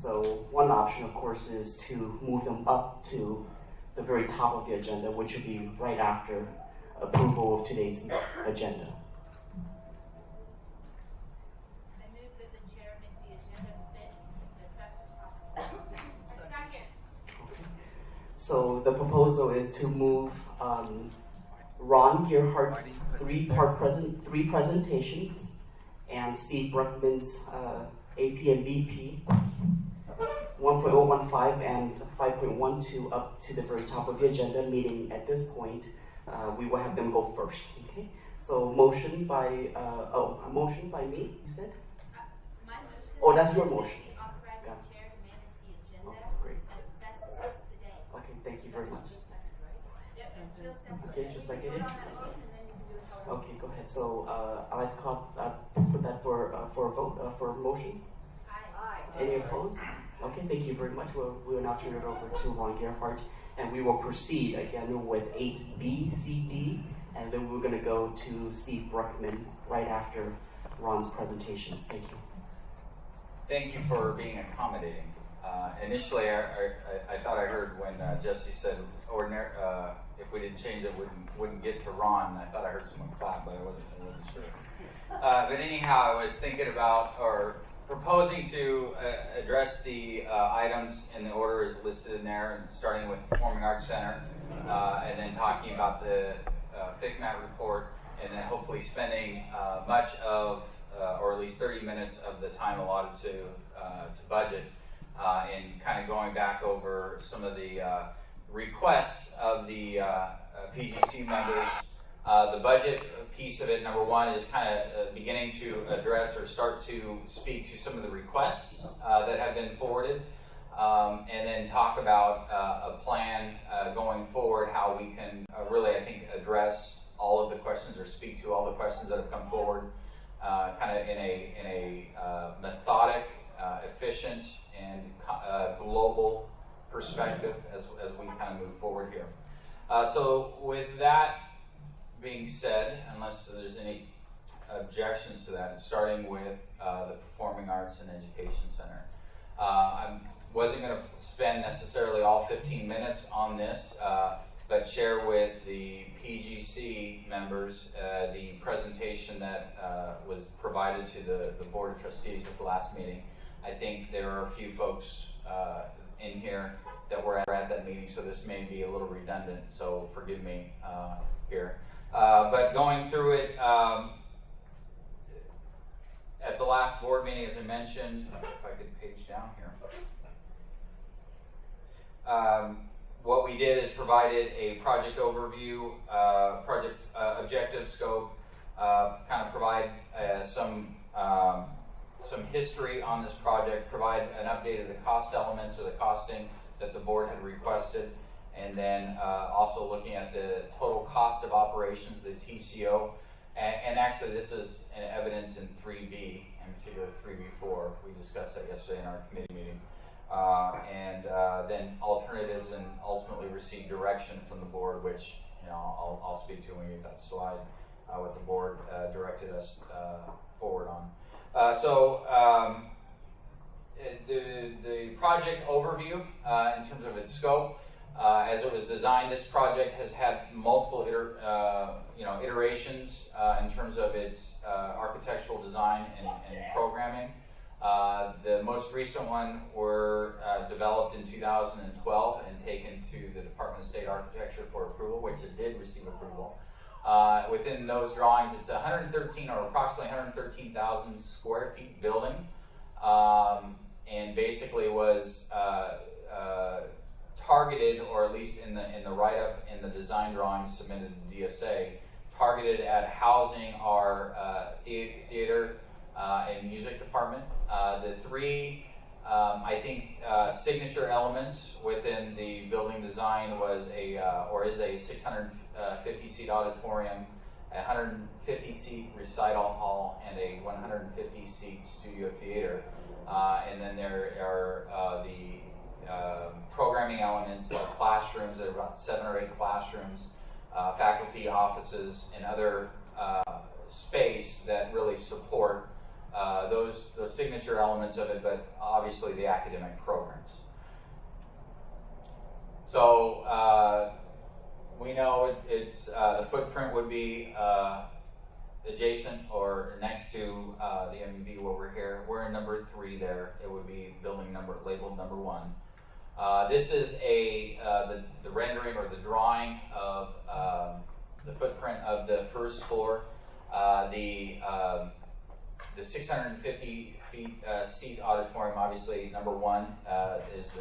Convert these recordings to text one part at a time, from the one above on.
So one option, of course, is to move them up to the very top of the agenda, which would be right after approval of today's agenda. I move that the chair make the agenda fit as fast as possible. A second. Okay. So the proposal is to move Ron Gearhart's three presentations and Steve Bruckman's AP and BP 1.015 and 5.12 up to the very top of the agenda, meaning at this point we will have them go first. Okay. So motion by a motion by me, you said? My motion. Oh, that's your motion. Authorize the chair to manage the agenda Okay, great. as best suits the day. Okay, thank you very much. Yep, Jill seconds. Okay, just a second. Vote on that motion, and then you can do it however. Okay, go ahead. So I'd like to put that for a vote, for a motion. Aye. Any opposed? Okay, thank you very much. We will now turn it over to Ron Gearhart, and we will proceed again with 8B, C, D, and then we're going to go to Steve Bruckman right after Ron's presentations. Thank you. Thank you for being accommodating. Initially, I thought I heard when Jesse said, if we didn't change it, wouldn't get to Ron. I thought I heard someone clap, but I wasn't sure. But anyhow, I was thinking about, or proposing to address the items in the order as listed in there, starting with Performing Arts Center, and then talking about the FICMAT report, and then hopefully spending much of, or at least 30 minutes of the time allotted to budget, and kind of going back over some of the requests of the PGC members. The budget piece of it, number one, is kind of beginning to address or start to speak to some of the requests that have been forwarded, and then talk about a plan going forward, how we can really, I think, address all of the questions or speak to all the questions that have come forward, kind of in a methodic, efficient, and global perspective as we kind of move forward here. So with that being said, unless there's any objections to that, starting with the Performing Arts and Education Center. I wasn't going to spend necessarily all 15 minutes on this, but share with the PGC members the presentation that was provided to the Board of Trustees at the last meeting. I think there are a few folks in here that were at that meeting, so this may be a little redundant, so forgive me here. But going through it, at the last board meeting, as I mentioned, if I could page down here, what we did is provided a project overview, project's objective scope, kind of provide some history on this project, provide an update of the cost elements or the costing that the board had requested, and then also looking at the total cost of operations, the TCO, and actually this is an evidence in 3B, in particular 3B4. We discussed that yesterday in our committee meeting. And then alternatives, and ultimately receive direction from the board, which I'll speak to when we get that slide, what the board directed us forward on. The project overview, in terms of its scope, as it was designed, this project has had multiple iterations in terms of its architectural design and programming. The most recent one were developed in 2012 and taken to the Department of State Architecture for approval, which it did receive approval. Within those drawings, it's 113 or approximately 113,000 square feet building, and basically was targeted, or at least in the write-up in the design drawings submitted to DSA, targeted at housing our theater and music department. The three, I think, signature elements within the building design was is a 650-seat auditorium, a 150-seat recital hall, and a 150-seat studio theater. And then there are the programming elements of classrooms. There are about 7 or 8 classrooms, faculty offices, and other space that really support those signature elements of it, but obviously the academic programs. So we know it's the footprint would be adjacent or next to the MEB where we're here. We're in number 3 there. It would be building number labeled number 1. This is the rendering or the drawing of the footprint of the first floor. The 650 seat auditorium, obviously, number 1 is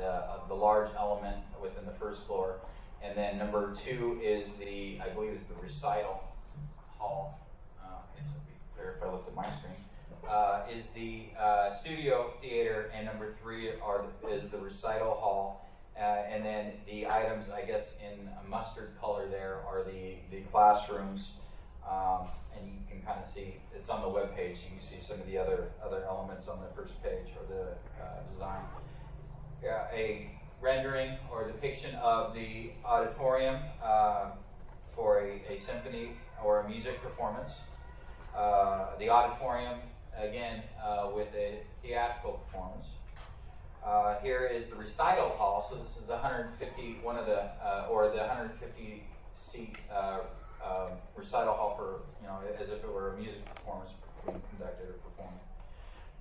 the large element within the first floor, and then number 2 is I believe, is the recital hall. I guess it'd be clear if I looked at my screen. Is the studio theater, and number 3 is the recital hall, and then the items, I guess, in a mustard color there are the classrooms. And you can kind of see, it's on the web page, you can see some of the other elements on the first page or the design. A rendering or depiction of the auditorium for a symphony or a music performance. The auditorium, again, with a theatrical performance. Here is the recital hall. So this is the 150, or the 150 seat recital hall for, as if it were a music performance being conducted or performed.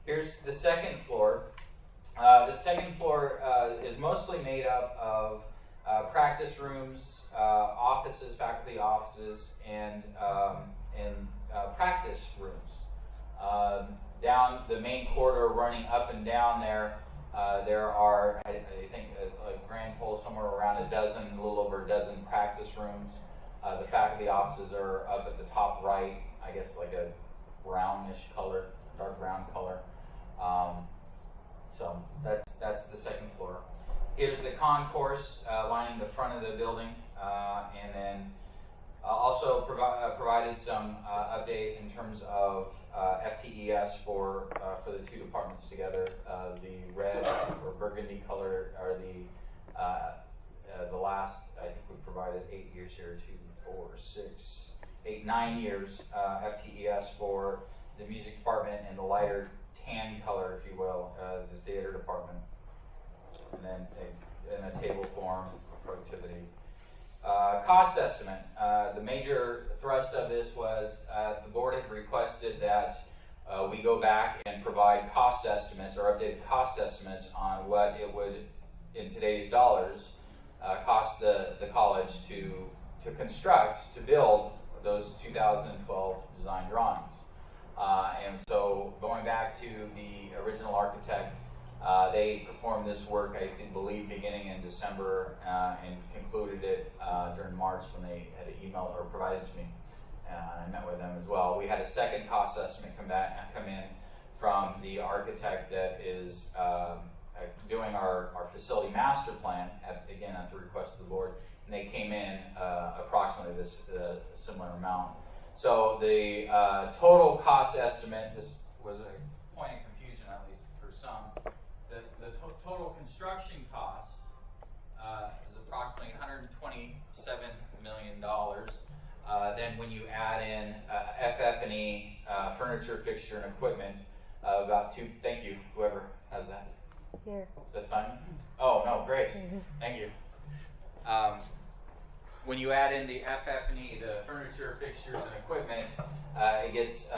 Here's the second floor. The second floor is mostly made up of practice rooms, offices, faculty offices, and practice rooms. Down the main corridor, running up and down there are, I think, a grand total somewhere around a little over a dozen practice rooms. The faculty offices are up at the top right, I guess like a brownish color, dark brown color. So that's the second floor. Here's the concourse lining the front of the building, and then also provided some update in terms of FTES for the 2 departments together. The red or burgundy color are the last, I think we provided 8 years here, 2, 4, 6, 8, 9 years FTES for the music department, and the lighter tan color, if you will, the theater department. And then in a table form of productivity. Cost estimate. The major thrust of this was the board had requested that we go back and provide cost estimates or updated cost estimates on what it would, in today's dollars, cost the college to construct, to build those 2012 design drawings. And so going back to the original architect, they performed this work, I believe, beginning in December and concluded it during March when they had emailed or provided to me. And I met with them as well. We had a second cost estimate come in from the architect that is doing our facility master plan, again at the request of the board, and they came in approximately this similar amount. So the total cost estimate, this was a point of confusion at least for some, the total construction cost is approximately $127 million. Then when you add in FF&E, furniture, fixture, and equipment, about two, thank you, whoever has that. Here. Is that Simon? Oh, no, Grace. Thank you. When you add in the FF&E, the furniture, fixtures, and equipment, it gets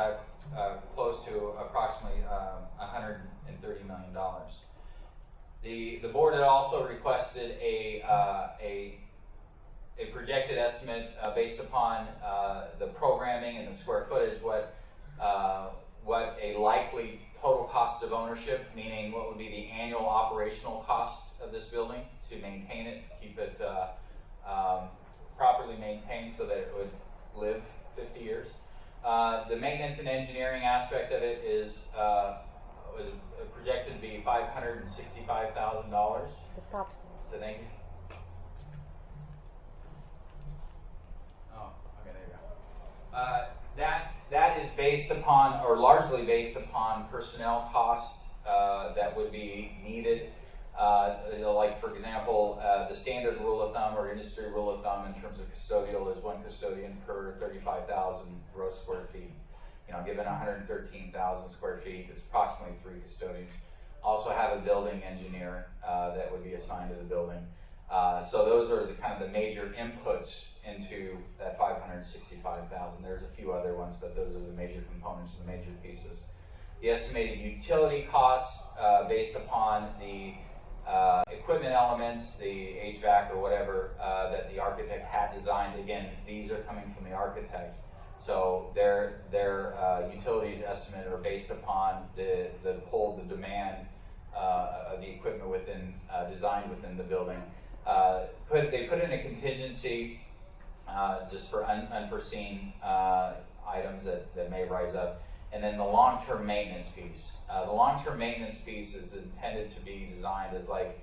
close to approximately $130 million. The board had also requested a projected estimate based upon the programming and the square footage, what a likely total cost of ownership, meaning what would be the annual operational cost of this building to maintain it, keep it properly maintained so that it would live 50 years. The maintenance and engineering aspect of it was projected to be $565,000. So thank you. Oh, okay, there you go. That is based upon, or largely based upon, personnel costs that would be needed. Like, for example, the standard rule of thumb or industry rule of thumb in terms of custodial is one custodian per 35,000 gross square feet. given 113,000 square feet, it's approximately 3 custodians. Also have a building engineer that would be assigned to the building. So those are the kind of the major inputs into that 565,000. There's a few other ones, but those are the major components, the major pieces. The estimated utility costs based upon the equipment elements, the HVAC or whatever that the architect had designed. Again, these are coming from the architect. So their utilities estimate are based upon the demand of the equipment within designed within the building. They put in a contingency just for unforeseen items that may rise up. And then the long-term maintenance piece. The long-term maintenance piece is intended to be designed as like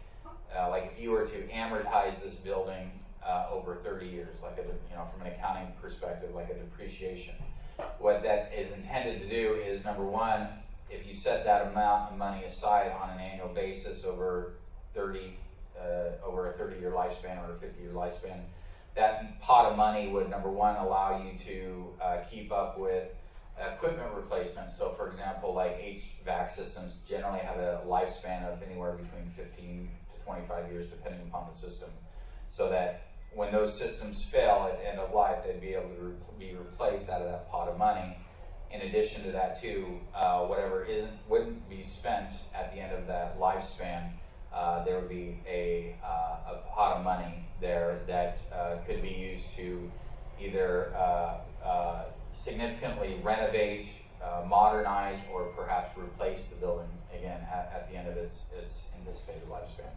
if you were to amortize this building over 30 years, from an accounting perspective, like a depreciation. What that is intended to do is, number one, if you set that amount of money aside on an annual basis over a 30-year lifespan or a 50-year lifespan, that pot of money would, number one, allow you to keep up with equipment replacement. So, for example, like HVAC systems generally have a lifespan of anywhere between 15 to 25 years, depending upon the system. So that when those systems fail at the end of life, they'd be able to be replaced out of that pot of money. In addition to that, too, whatever wouldn't be spent at the end of that lifespan, there would be a pot of money there that could be used to either significantly renovate, modernize, or perhaps replace the building again at the end of its anticipated lifespan.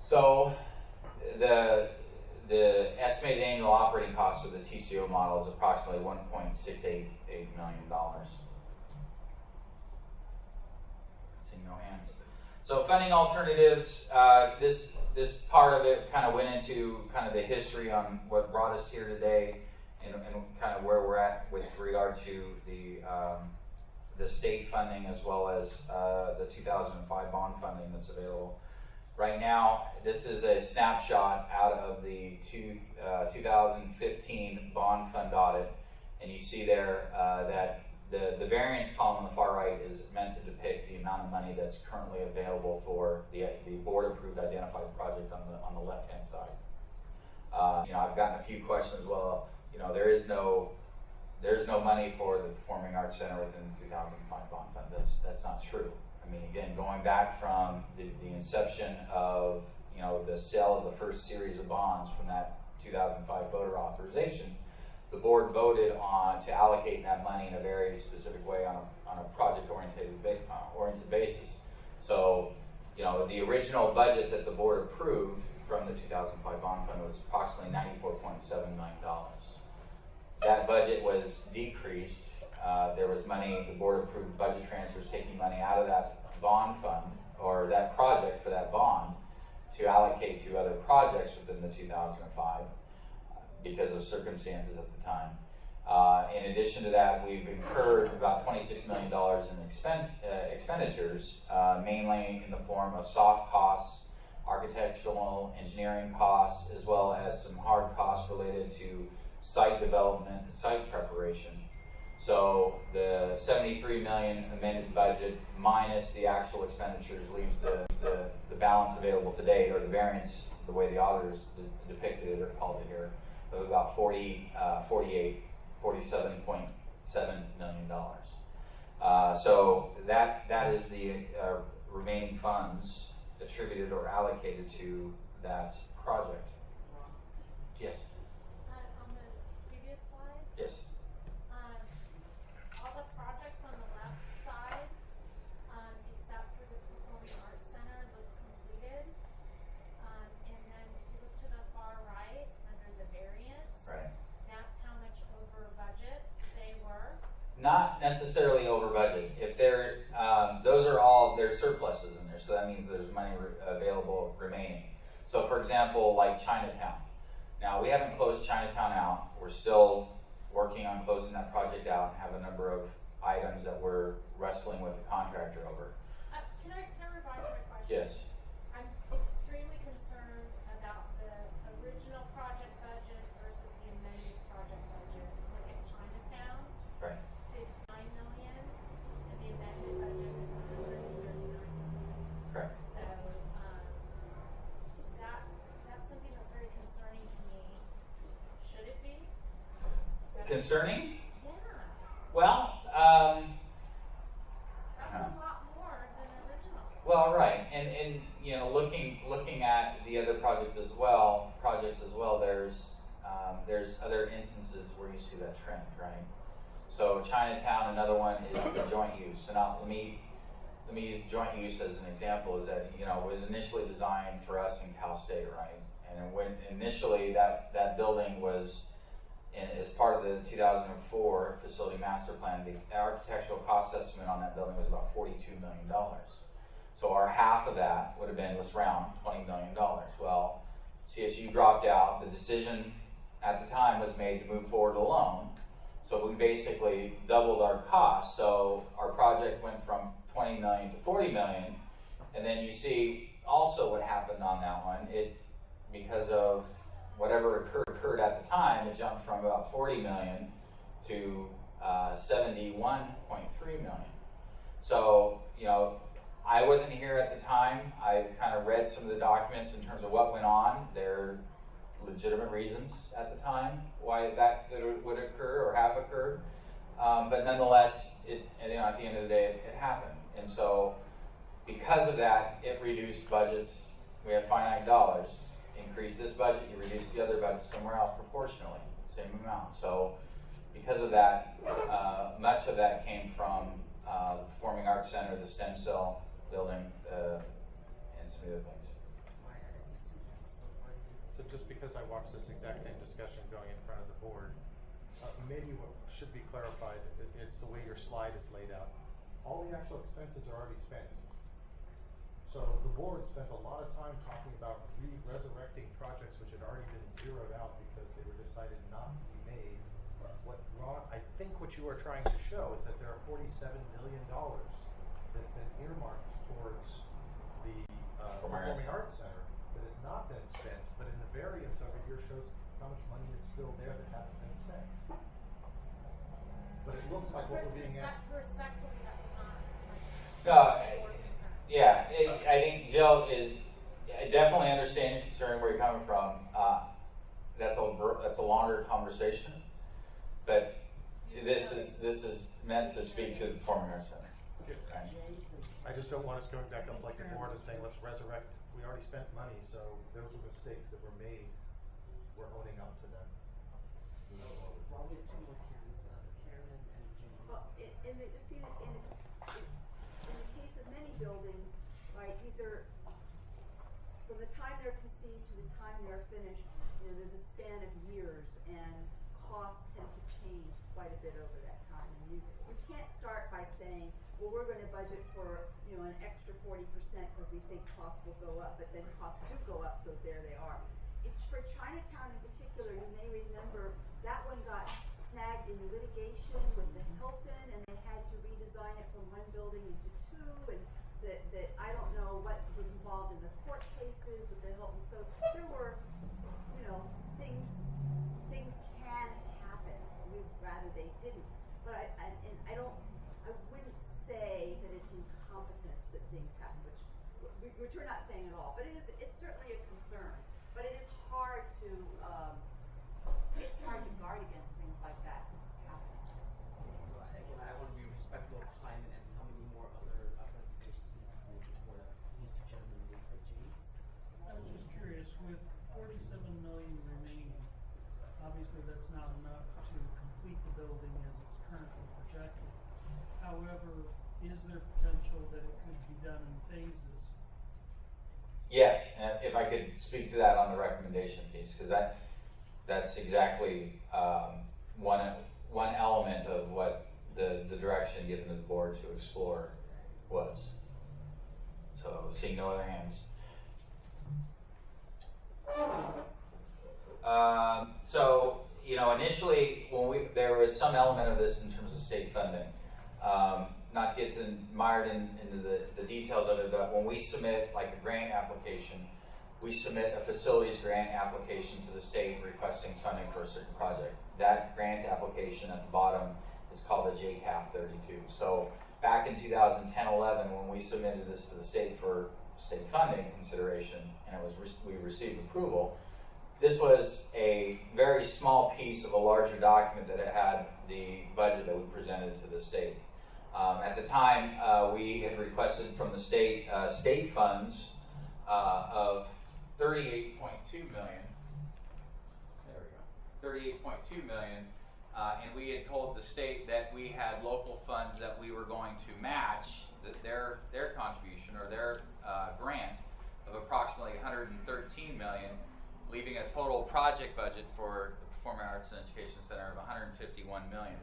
So the estimated annual operating cost of the TCO model is approximately $1.688 million. Seeing no hands. So funding alternatives, this part of it kind of went into kind of the history on what brought us here today and kind of where we're at with regard to the state funding as well as the 2005 bond funding that's available. Right now, this is a snapshot out of the 2015 bond fund audit, and you see there that the variance column on the far right is meant to depict the amount of money that's currently available for the board-approved identified project on the left-hand side. I've gotten a few questions. Well, there's no money for the Performing Arts Center within the 2005 bond fund. That's not true. I mean, again, going back from the inception of the sale of the first series of bonds from that 2005 voter authorization, the board voted to allocate that money in a very specific way on a project-oriented basis. So, the original budget that the board approved from the 2005 bond fund was approximately $94.7 million. That budget was decreased. There was money, the board approved budget transfers taking money out of that bond fund or that project for that bond to allocate to other projects within the 2005 because of circumstances at the time. In addition to that, we've incurred about $26 million in expenditures, mainly in the form of soft costs, architectural engineering costs, as well as some hard costs related to site development and site preparation. So the $73 million amended budget minus the actual expenditures leaves the balance available to date, or the variance, the way the auditors depicted it or called it here, of about $47.7 million. So that is the remaining funds attributed or allocated to that project. Yes? On the previous slide, Yes. all the projects on the left side, except for the Performing Arts Center, look completed. And then if you look to the far right, under the variance, Right. that's how much over budget they were. Not necessarily over budget. If they're, there's surpluses in there, so that means there's money available remaining. So for example, like Chinatown. Now we haven't closed Chinatown out. We're still working on closing that project out and have a number of items that we're wrestling with the contractor over. Can I revise my question? Yes. I'm extremely concerned about the original project budget versus the amended project budget. Look at Chinatown. concerning? Yeah, Well, that's a lot more than original. well, right, and you know, looking at the other projects as well, there's other instances where you see that trend, right? So Chinatown, another one is the joint use. So now let me use joint use as an example. Is that, you know, it was initially designed for us in Cal State, right? And when initially that building was as part of the 2004 facility master plan, the architectural cost estimate on that building was about $42 million. So our half of that would have been, let's round, $20 million. Well, CSU dropped out. The decision at the time was made to move forward alone. So we basically doubled our costs. So our project went from 20 million to 40 million. And then you see also what happened on that one. Because of whatever occurred at the time, it jumped from about 40 million to 71.3 million. So, you know, I wasn't here at the time. I've kind of read some of the documents in terms of what went on. There are legitimate reasons at the time why that would occur or have occurred. But nonetheless, you know, at the end of the day, it happened. And so because of that, it reduced budgets. We have finite dollars. Increase this budget, you reduce the other budget somewhere else proportionally, same amount. So because of that, much of that came from the Performing Arts Center, the stem cell building, and some other things. So just because I watched this exact same discussion going in front of the board, maybe what should be clarified, it's the way your slide is laid out. All the actual expenses are already spent. So the board spent a lot of time talking about resurrecting projects which had already been zeroed out because they were decided not to be made. What Ron, I think what you are trying to show is that there are $47 million that's been earmarked towards the Performing Arts Center that has not been spent, but in the variance over here shows how much money is still there that hasn't been spent. But it looks like what we're being asked. Respectfully, that was not No, yeah, I think Jill I definitely understand your concern where you're coming from. That's a longer conversation, but this is meant to speak to the Performing Arts Center. Right? I just don't want us going back up like the board and saying, let's resurrect. We already spent money, so those were mistakes that were made. We're owning up to them. Well, we have two more hands, Karen and James. Well, in the case of many buildings, right, these are, from the time they're conceived to the time they're finished, you know, there's a span of years, and costs tend to change quite a bit over that time. And you can't start by saying, well, we're going to budget for, you know, an extra 40% because we think costs will go up, but then costs do go up, so there they are. For Chinatown in particular, you may remember that one got snagged in litigation with the Hilton, and they had to redesign it from one building into two, and that I don't know what was involved in the court cases with the Hilton. So there were, you know, things can happen. We'd rather they didn't. But I wouldn't say that it's incompetence that things happen, which we're not saying at all. But it's certainly a concern. But it is hard to guard against things like that happening. So again, I want to be respectful of time and how many more other presentations we have to do before these two gentlemen leave. But James? I was just curious, with 47 million remaining, obviously that's not enough to complete the building as it's currently projected. However, is there potential that it could be done in phases? Yes, and if I could speak to that on the recommendation piece, because that's exactly one element of what the direction given to the board to explore was. So, seeing no other hands. So, you know, initially there was some element of this in terms of state funding. Not to get mired into the details of it, but when we submit like a grant application, we submit a facilities grant application to the state requesting funding for a certain project. That grant application at the bottom is called a JCAF 32. So back in 2010-11, when we submitted this to the state for state funding consideration, and we received approval, this was a very small piece of a larger document that it had the budget that we presented to the state. At the time, we had requested from the state funds of $38.2 million. There we go, $38.2 million, and we had told the state that we had local funds that we were going to match their contribution or their grant of approximately $113 million, leaving a total project budget for the Performing Arts and Education Center of $151 million.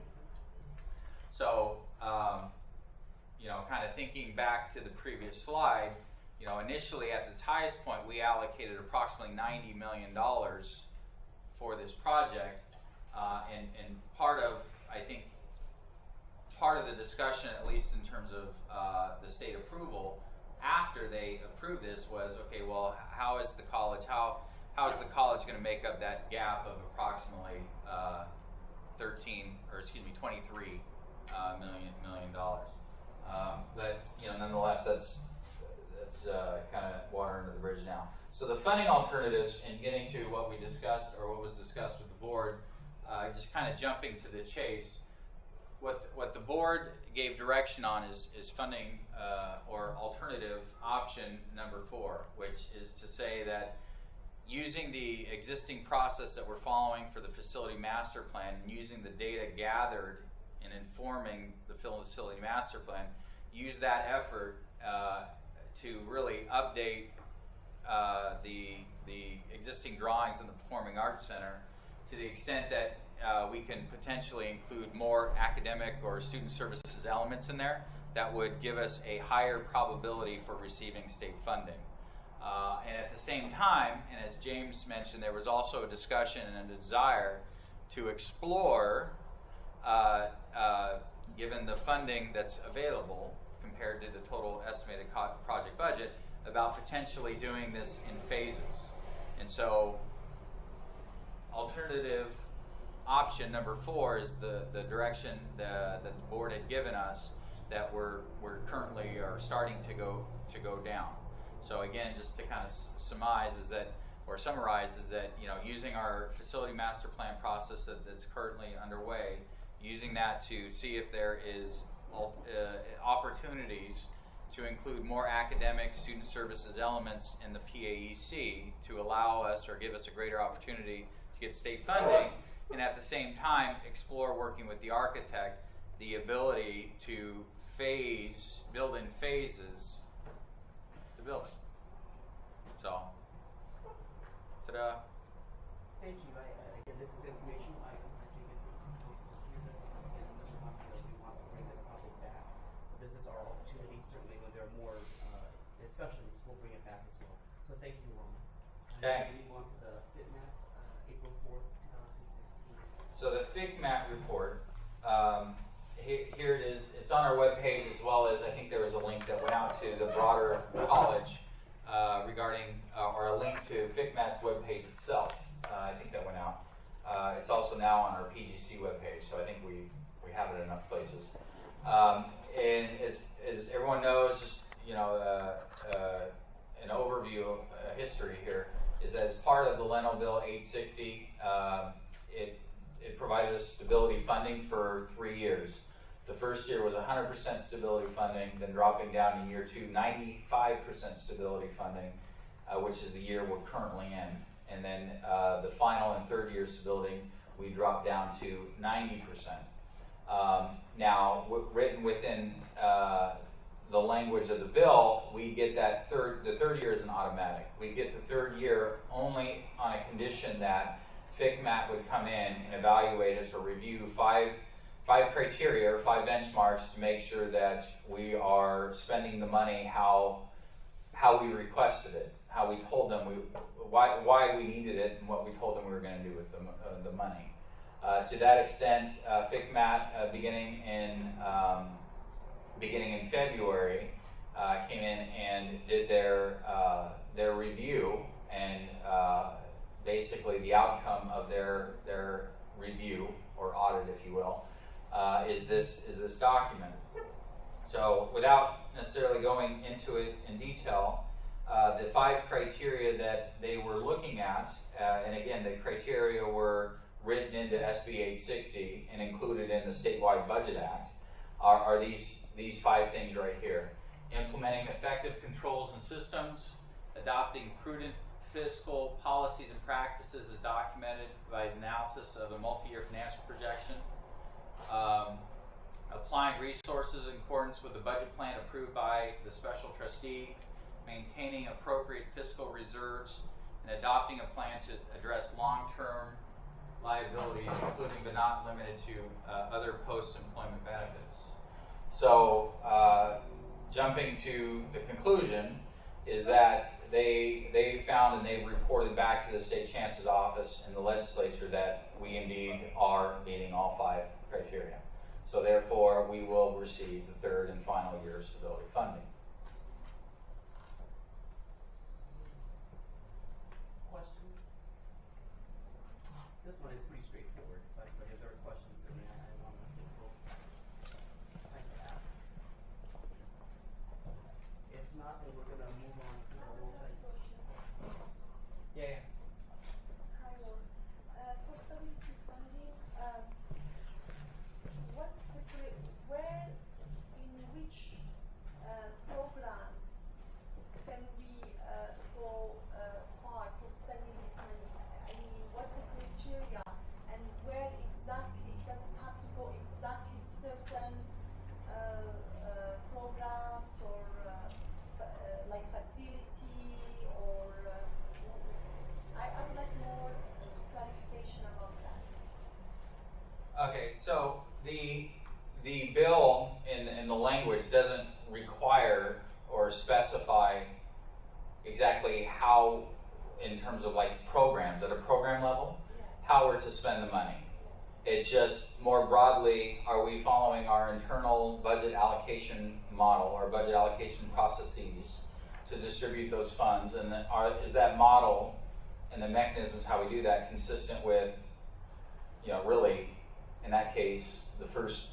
So, kind of thinking back to the previous slide, initially at this highest point, we allocated approximately $90 million for this project, and part of the discussion, at least in terms of the state approval, after they approved this was, okay, well, how is the college going to make up that gap of approximately $23 million dollars? But nonetheless, that's kind of water under the bridge now. So the funding alternatives, and getting to what we discussed or what was discussed with the board, just kind of jumping to the chase. What the board gave direction on is funding or alternative option number 4, which is to say that using the existing process that we're following for the facility master plan and using the data gathered in informing the facility master plan, use that effort to really update the existing drawings in the Performing Arts Center to the extent that we can potentially include more academic or student services elements in there that would give us a higher probability for receiving state funding. And at the same time, and as James mentioned, there was also a discussion and a desire to explore, given the funding that's available compared to the total estimated project budget, about potentially doing this in phases. And so alternative option number 4 is the direction that the board had given us that we're currently are starting to go down. So again, just to kind of summarize is that using our facility master plan process that's currently underway, using that to see if there is opportunities to include more academic student services elements in the PAEC to allow us or give us a greater opportunity to get state funding, and at the same time explore, working with the architect, the ability to build in phases the building. So, ta-da. Thank you. Again, this is informational. I think it's here because again, it's such a hot field. We want to bring this topic back. So this is our opportunity. Certainly, when there are more discussions, we'll bring it back as well. So thank you, Ron. Okay. We move on to the FitMat, April 4th, 2016. So the FigMat report, here it is. It's on our webpage, as well as I think there was a link that went out to the broader college regarding, or a link to FigMat's webpage itself. I think that went out. It's also now on our PGC webpage, so I think we have it in enough places. And as everyone knows, just an overview, history here, is as part of the Leno Bill 860, it provided us stability funding for 3 years. The first year was 100% stability funding, then dropping down in year 2, 95% stability funding, which is the year we're currently in. And then the final and third year stability, we dropped down to 90%. Now, written within the language of the bill, we get that the third year is an automatic. We get the third year only on a condition that FigMat would come in and evaluate us or review five criteria or 5 benchmarks to make sure that we are spending the money how we requested it, how we told them why we needed it, and what we told them we were going to do with the money. To that extent, FigMat, beginning in February, came in and did their review, and basically the outcome of their review or audit, if you will, is this document. So without necessarily going into it in detail, the 5 criteria that they were looking at, and again, the criteria were written into SB 860 and included in the Statewide Budget Act, are these 5 things right here. Implementing effective controls and systems, adopting prudent fiscal policies and practices as documented by analysis of a multi-year financial projection, applying resources in accordance with the budget plan approved by the special trustee, maintaining appropriate fiscal reserves, and adopting a plan to address long-term liabilities, including but not limited to other post-employment benefits. So, jumping to the conclusion is that they found and they reported back to the state chancellor's office and the legislature that we indeed are meeting all 5 criteria. So therefore, we will receive the 3rd and final year of stability funding. Questions? This one is pretty straightforward, but if there are questions, certainly I want to give folks time to ask. If not, then we're going to move on to the multi. Yeah. Hi, Lord. For stability funding, where, in which programs can we go far for spending this money? I mean, what the criteria and where exactly? Does it have to go exactly certain programs or like facility or I would like more clarification about that. Okay, so the bill in the language doesn't require or specify exactly how, in terms of like programs at a program level, how we're to spend the money. It's just more broadly, are we following our internal budget allocation model, our budget allocation processes to distribute those funds, and is that model and the mechanisms how we do that consistent with, really, in that case, the first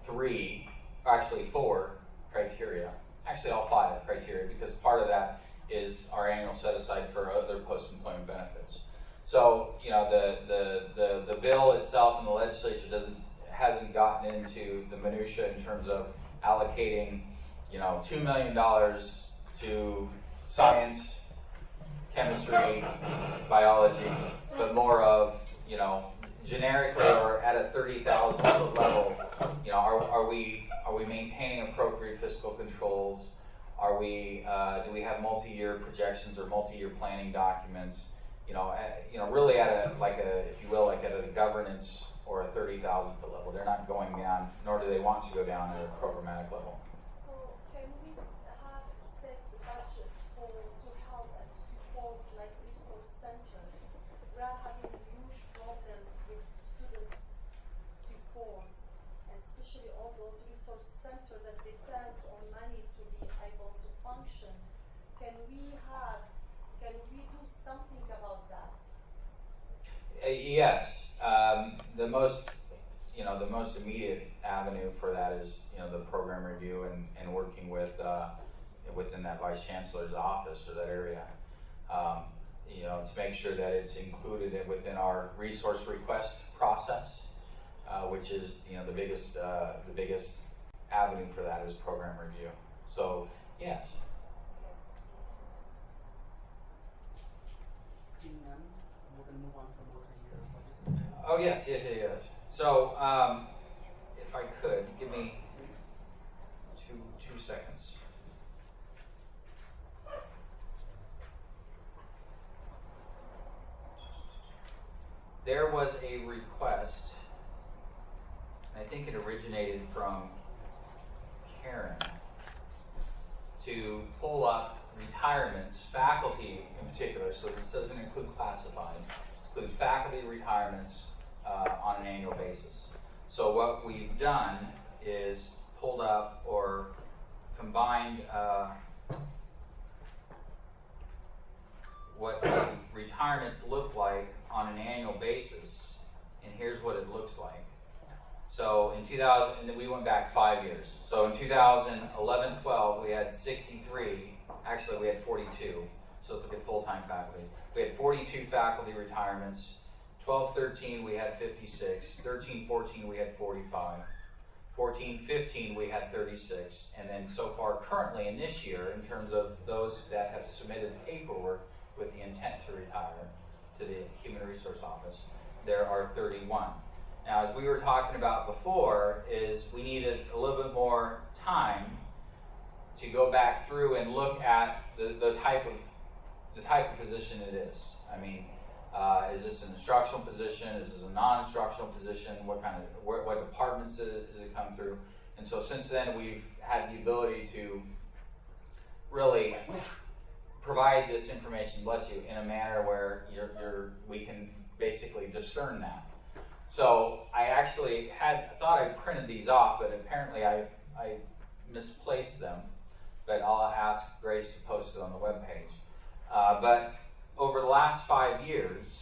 3, actually 4 criteria, actually all 5 criteria, because part of that is our annual set aside for other post-employment benefits. So, the bill itself and the legislature hasn't gotten into the minutia in terms of allocating, $2 million to science, chemistry, biology, but more of, generically or at a 30,000 foot level, are we maintaining appropriate fiscal controls? Do we have multi-year projections or multi-year planning documents? Really at a governance or a 30,000 foot level. They're not going down, nor do they want to go down at a programmatic level. So can we have set budget to help and support like resource centers? We are having a huge problem with student support, and especially all those resource centers that depends on money to be able to function. Can we do something about that? Yes. The most immediate avenue for that is, the program review and working with within that vice chancellor's office or that area, to make sure that it's included within our resource request process, which is, the biggest avenue for that is program review. So, yes. Seeing none, we're going to move on to the multi-year budget. Oh, yes. So, if I could, give me two seconds. There was a request, I think it originated from Karen, to pull up retirements, faculty in particular, so this doesn't include classified, include faculty retirements on an annual basis. So what we've done is pulled up or combined what the retirements look like on an annual basis, and here's what it looks like. So in 2000, and then we went back 5 years. So in 2011-12, we had 63 actually we had 42, so it's like a full-time faculty. We had 42 faculty retirements. 12-13 we had 56. 13-14 we had 45. 14-15 we had 36. And then so far currently in this year, in terms of those that have submitted paperwork with the intent to retire to the Human Resource Office, there are 31. Now, as we were talking about before, is we needed a little bit more time to go back through and look at the type of position it is. I mean, is this an instructional position? Is this a non-instructional position? What kind of what departments does it come through? And so since then, we've had the ability to really provide this information, bless you, in a manner where we can basically discern that. So I actually thought I printed these off, but apparently I misplaced them. But I'll ask Grace to post it on the webpage. But over the last 5 years,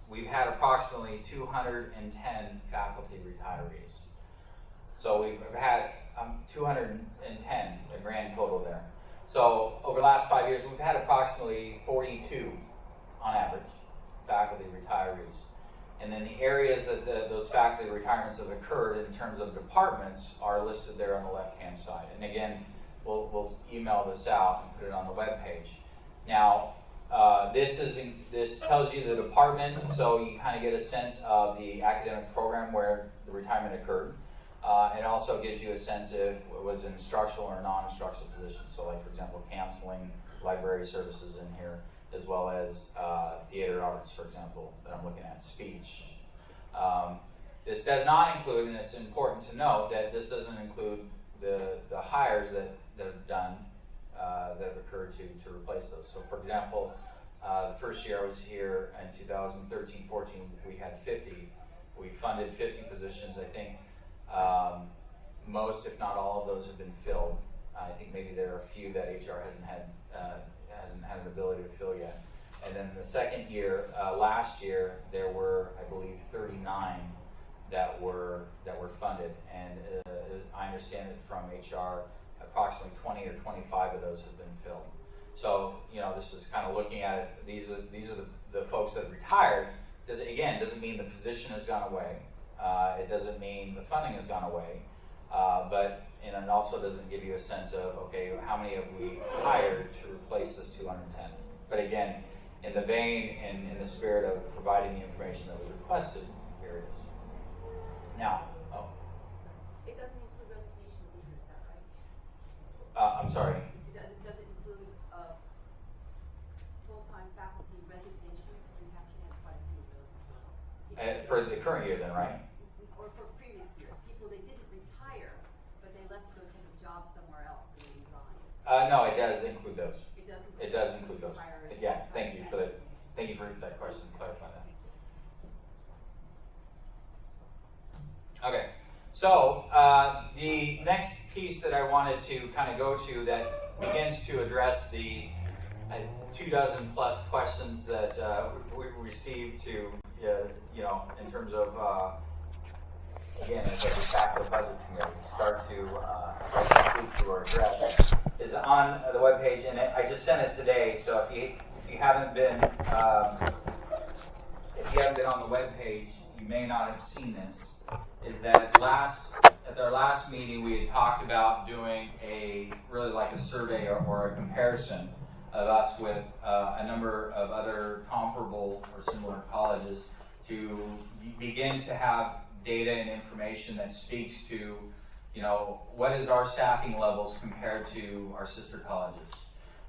we've had approximately 210 faculty retirees. So we've had 210, a grand total there. So over the last 5 years, we've had approximately 42, on average, faculty retirees. And then the areas that those faculty retirements have occurred in terms of departments are listed there on the left-hand side. And again, we'll email this out and put it on the webpage. Now, this tells you the department, so you kind of get a sense of the academic program where the retirement occurred. It also gives you a sense if it was an instructional or non-instructional position. So like, for example, counseling, library services in here, as well as theater arts, for example, that I'm looking at, speech. This does not include, and it's important to note, that this doesn't include the hires that have done, that have occurred to replace those. So for example, the first year I was here in 2013-14, we had 50. We funded 50 positions. I think most, if not all of those have been filled. I think maybe there are a few that HR hasn't had an ability to fill yet. And then the second year, last year, there were, I believe, 39 that were funded. And I understand it from HR, approximately 20 or 25 of those have been filled. So, this is kind of looking at it. These are the folks that retired. Doesn't mean the position has gone away. It doesn't mean the funding has gone away. And it also doesn't give you a sense of, okay, how many have we hired to replace this 210? But again, in the vein and in the spirit of providing the information that was requested, here it is. Now, It doesn't include resignations either, is that right? I'm sorry. It doesn't include full-time faculty resignations, we have quite a few of those. For the current year then, right? Or for previous years, people, they didn't retire, but they left to go take a job somewhere else, so they resigned. No, it does include those. It does include those. Prior- Yeah, thank you for that question. Clarify that. Okay, so the next piece that I wanted to kind of go to that begins to address the 24 plus questions that we received to, in terms of, again, as a faculty budget committee, start to speak to or address, is on the webpage, and I just sent it today. So if you haven't been on the webpage, you may not have seen this. Is that at our last meeting we had talked about doing a survey or a comparison of us with a number of other comparable or similar colleges to begin to have data and information that speaks to, what is our staffing levels compared to our sister colleges?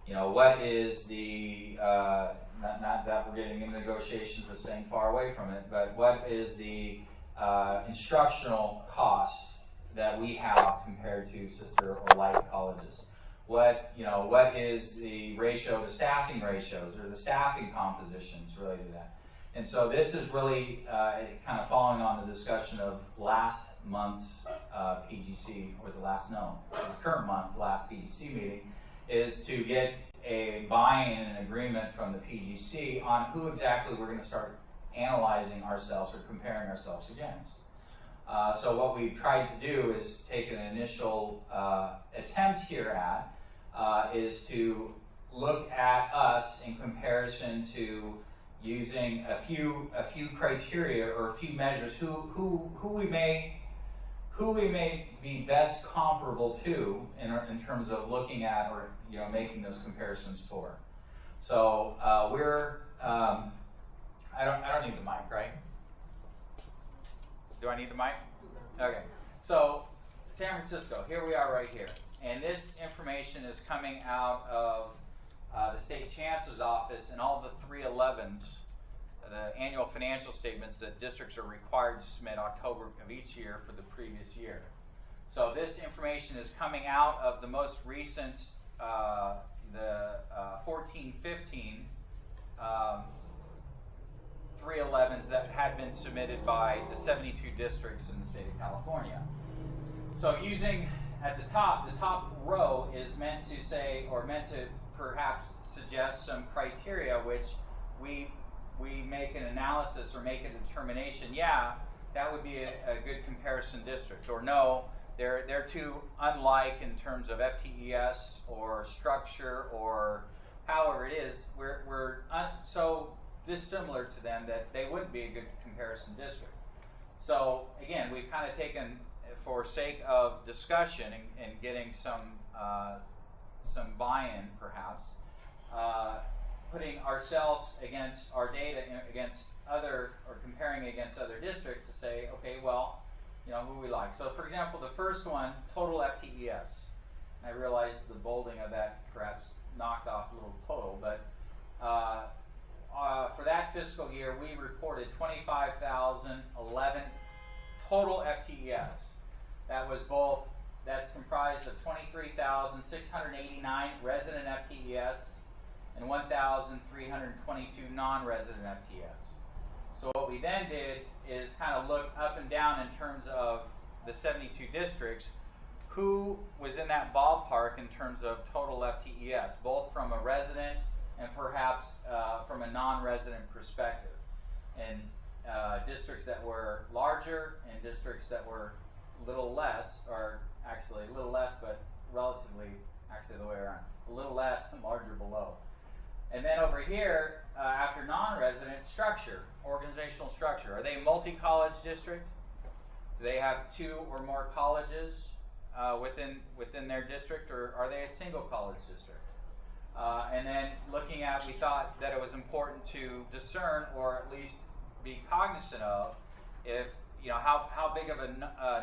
What is the, not that we're getting into negotiations with staying far away from it, but what is the instructional costs that we have compared to sister or like colleges? What is the ratio, the staffing ratios or the staffing compositions related to that? And so this is really kind of following on the discussion of last month's PGC, or this current month, last PGC meeting, is to get a buy-in and agreement from the PGC on who exactly we're going to start analyzing ourselves or comparing ourselves against. So what we've tried to do is take an initial attempt here at is to look at us in comparison to using a few criteria or a few measures who we may be best comparable to in terms of looking at or making those comparisons for. So we're I don't need the mic, right? Do I need the mic? Okay. So San Francisco, here we are right here, and this information is coming out of the state chancellor's office and all the 311s, the annual financial statements that districts are required to submit October of each year for the previous year. So this information is coming out of the most recent, the 14-15 311s that had been submitted by the 72 districts in the state of California. So using at the top row is meant to say, or meant to perhaps suggest some criteria which we make an analysis or make a determination, yeah, that would be a good comparison district, or no, they're too unlike in terms of FTES or structure or however it is, we're so dissimilar to them that they wouldn't be a good comparison district. So again, we've kind of taken, for sake of discussion and getting some buy-in perhaps, putting ourselves against our data against other, or comparing against other districts to say, okay, well, who we like. So for example, the first one, total FTES. I realize the bolding of that perhaps knocked off a little total, but for that fiscal year, we reported 25,011 total FTES. That's comprised of 23,689 resident FTES and 1,322 non-resident FTES. So what we then did is kind of look up and down in terms of the 72 districts, who was in that ballpark in terms of total FTES, both from a resident and perhaps from a non-resident perspective. And districts that were larger and districts that were a little less, or actually a little less, but relatively, actually the way around, a little less and larger below. And then over here, after non-resident, structure, organizational structure. Are they a multi-college district? Do they have 2 or more colleges within their district, or are they a single college district? And then looking at, we thought that it was important to discern, or at least be cognizant of, if how big of a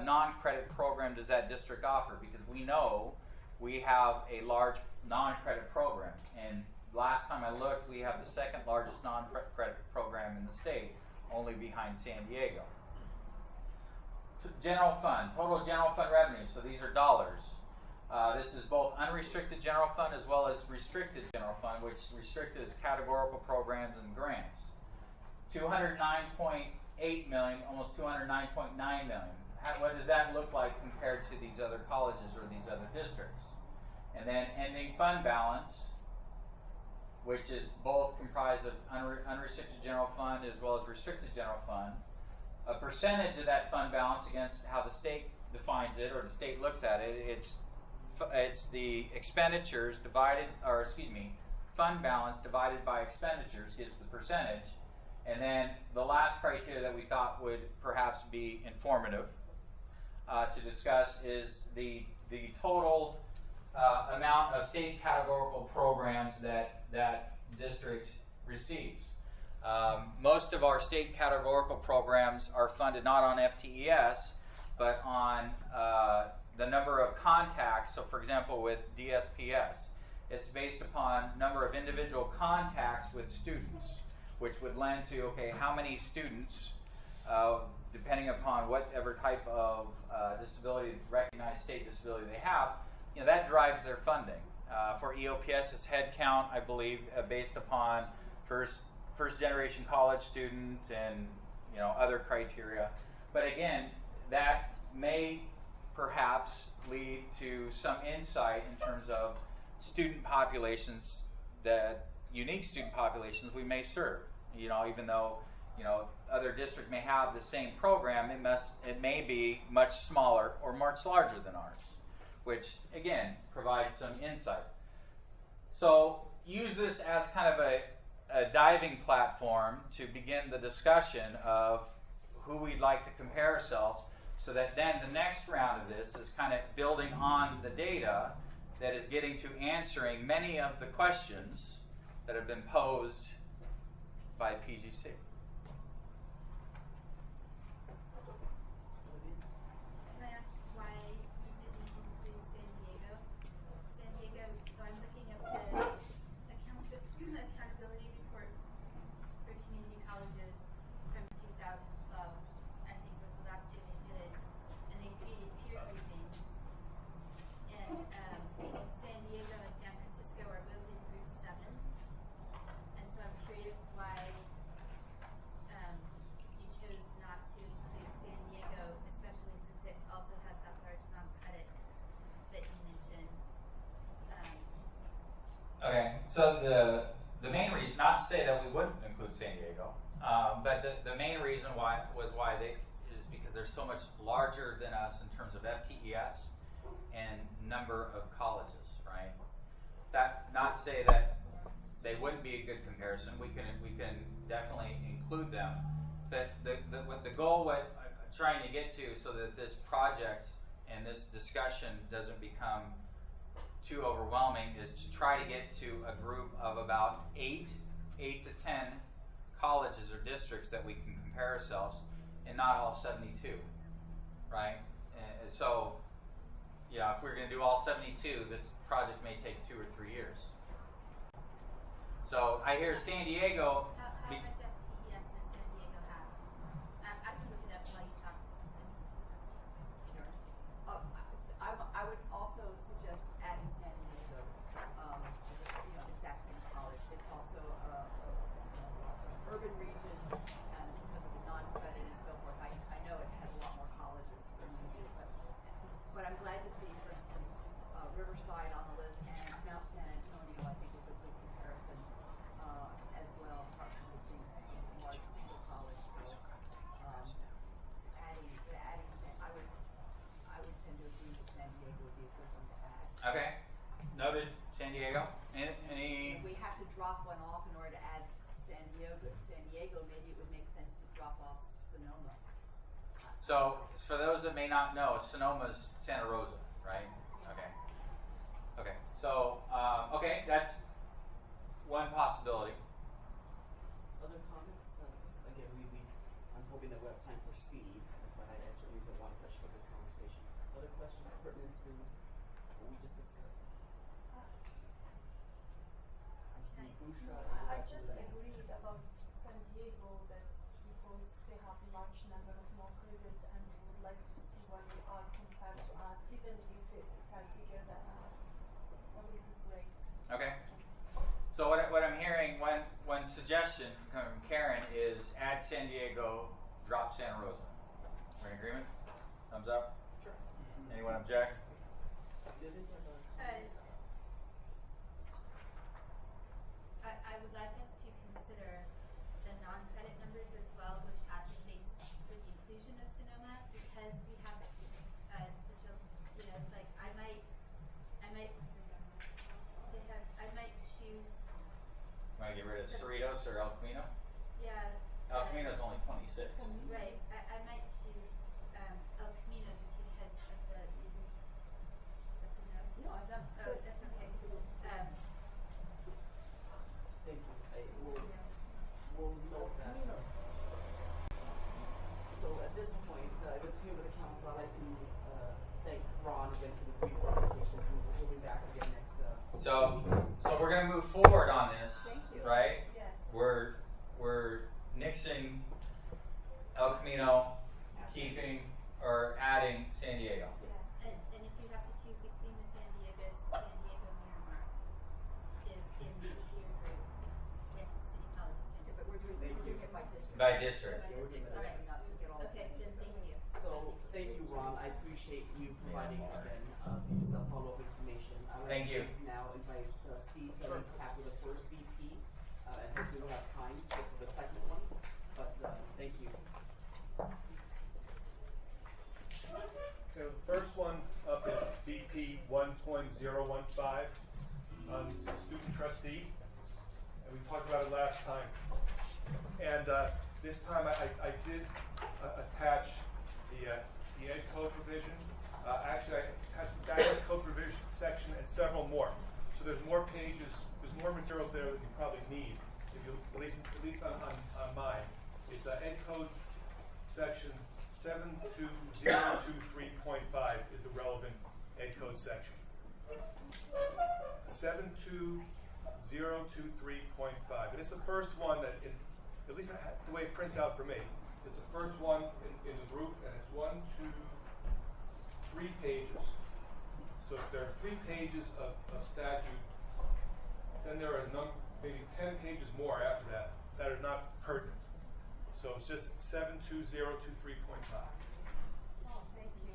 non-credit program does that district offer? Because we know we have a large non-credit program, and last time I looked, we have the second largest non-credit program in the state, only behind San Diego. General fund, total general fund revenue, so these are dollars. This is both unrestricted general fund as well as restricted general fund, which restricted is categorical programs and grants. 209.8 million, almost 209.9 million. What does that look like compared to these other colleges or these other districts? And then ending fund balance, which is both comprised of unrestricted general fund as well as restricted general fund. A percentage of that fund balance against how the state defines it, or the state looks at it, it's the expenditures divided, or excuse me, fund balance divided by expenditures gives the percentage. And then the last criteria that we thought would perhaps be informative to discuss is the total amount of state categorical programs that district receives. Most of our state categorical programs are funded not on FTES, but on the number of contacts. So for example, with DSPS, it's based upon number of individual contacts with students, which would lend to, okay, how many students, depending upon whatever type of disability, recognized state disability they have, that drives their funding. For EOPS, it's head count, I believe, based upon first generation college student and other criteria. But again, that may perhaps lead to some insight in terms of student populations, that unique student populations we may serve. Even though other districts may have the same program, it may be much smaller or much larger than ours, which again provides some insight. So use this as kind of a diving platform to begin the discussion of who we'd like to compare ourselves, so that then the next round of this is kind of building on the data that is getting to answering many of the questions that have been posed by PGC. Can I ask why you didn't include San Diego? San Diego, so I'm looking at the accountability report for community colleges from 2012, I think was the last year they did it, and they created peer groupings. And San Diego and San Francisco are both in group 7. And so I'm curious why you chose not to include San Diego, especially since it also has that large non-credit that you mentioned. Okay, so the main reason, not to say that we wouldn't include San Diego, but the main reason why is because they're so much larger than us in terms of FTES and number of colleges, right? That not to say that they wouldn't be a good comparison. We can definitely include them. But the goal, what I'm trying to get to, so that this project and this discussion doesn't become too overwhelming, is to try to get to a group of about 8 to 10 colleges or districts that we can compare ourselves, and not all 72, right? And so, yeah, if we're going to do all 72, this project may take 2 or 3 years. So I hear San Diego. How much FTES does San Diego have? I can look it up while you talk. Sure. I would also suggest adding San Diego, exact same college. It's also an urban region, and because of the non-credit and so forth, I know it has a lot more colleges than we do, but I'm glad to see, for instance, Riverside on the list, and Mount San Antonio, I think, is a good comparison as well, partly because it seems a large single college. So I would tend to agree that San Diego would be a good one to add. Okay, noted. San Diego. Any? If we have to drop one off in order to add San Diego, maybe it would make sense to drop off Sonoma. So for those that may not know, Sonoma's Santa Rosa, right? Okay. Okay. So okay, that's one possibility. Other comments? Again, I'm hoping that we have time for Steve, but I certainly don't want to cut short this conversation. Other questions pertinent to what we just discussed? I see Bushra. I just agreed about San Diego that because they have large number of non-credits and we would like to see what they are compared to us, even if they are bigger than us. That would be great. Okay. So what I'm hearing, one suggestion from Karen is add San Diego, drop Santa Rosa. We're in agreement? Thumbs up? Sure. Anyone object? I would like us to consider the non-credit numbers as well, which advocates for the inclusion of Sonoma, because we have such a, I might choose. Want to get rid of Cerritos or El Camino? Yeah. El Camino's only 26. Right. I might choose El Camino just because of the. That's a no. No, that's Oh, that's okay. Thank you. We'll note that. So at this point, if it's good with the council, I'd like to thank Ron again for the 3 presentations. We'll be back again next. So we're going to move forward on this, Thank you. right? Yes. We're nixing El Camino, keeping or adding San Diego. And if you have to choose between the San Diegos, San Diego Miramar is in the peer group with City College of San Yeah, but we're Francisco. doing it by district. By district. Yeah, we're doing All right. Not to get all Okay, the then thank you. So thank you, Ron. I appreciate you providing again these follow-up information. I would Thank like you. to now invite Steve to at least tackle the first VP, and hopefully we'll have time for the second one. But thank you. So the first one up is BP 1.015 on student trustee, and we talked about it last time. And this time I did attach the ed code provision. Actually, I attached that ed code provision section and several more. So there's more pages, there's more material there that you probably need, if you at least on mine. It's ed code section 72023.5 is the relevant ed code section. 72023.5, and it's the first one that, at least the way it prints out for me, it's the first one in the group, and it's 1, 2, 3 pages. So if there are 3 pages of statute, then there are maybe 10 pages more after that are not pertinent. So it's just 72023.5. Oh, thank you.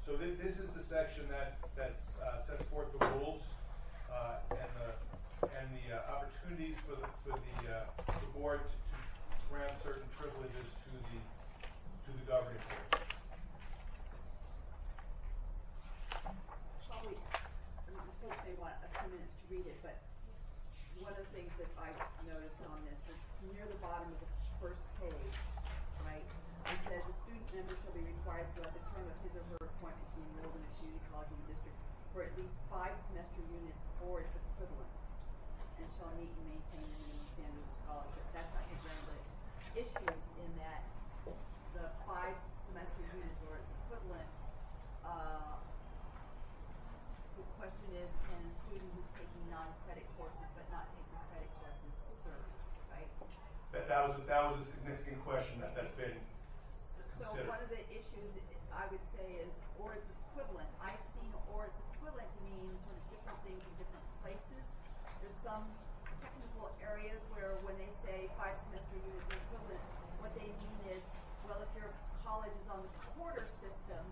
So this is the section that sets forth the rules and the opportunities for the board to grant certain privileges to the governing board. Probably, folks may want a few minutes to read it, but one of the things that I noticed on this is near the bottom of the first page, right? It says the student member shall be required throughout the term of his or her appointment to be enrolled in a community college in the district for at least 5 semester units or its equivalent, and shall meet and maintain the minimum standard of scholarship. That's, I think, one of the issues in that the 5 semester units or its equivalent. The question is, can a student who's taking non-credit courses but not taking credit courses serve, right? That was a significant question that's been So considered. one of the issues I would say is, or its equivalent. I've seen or its equivalent to mean sort of different things in different places. There's some technical areas where when they say 5 semester units are equivalent, what they mean is, well, if your college is on the quarter system,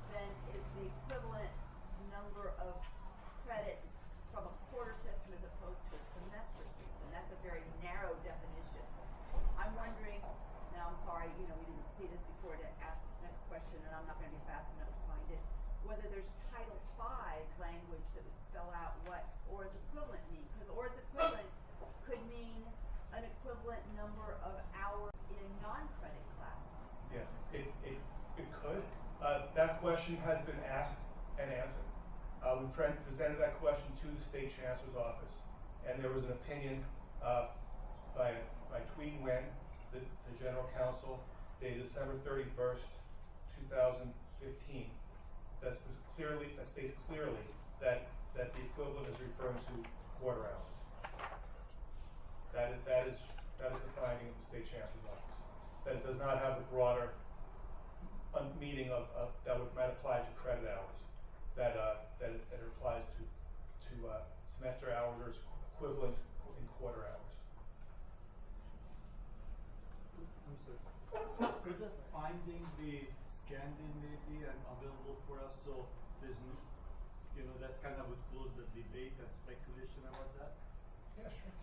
then is the equivalent number of credits from a quarter system as opposed to a semester system. That's a very narrow definition. I'm wondering, now I'm sorry, we didn't see this before to ask this next question, and I'm not going to be fast enough to find it, whether there's Title V language that would spell out what or its equivalent means. Because or its equivalent could mean an equivalent number of hours in non-credit classes. Yes, it could. That question has been asked and answered. We presented that question to the State Chancellor's office, and there was an opinion by Tweed Nguyen, the General Counsel, dated December 31st, 2015, that states clearly that the equivalent is referring to quarter hours. That is the finding of the State Chancellor's office. That it does not have the broader meaning of that might apply to credit hours. That it applies to semester hours or its equivalent in quarter hours. I'm sorry. Could that finding be scanned in maybe and available for us, so there's that kind of would close the debate and speculation about that? Yeah, sure.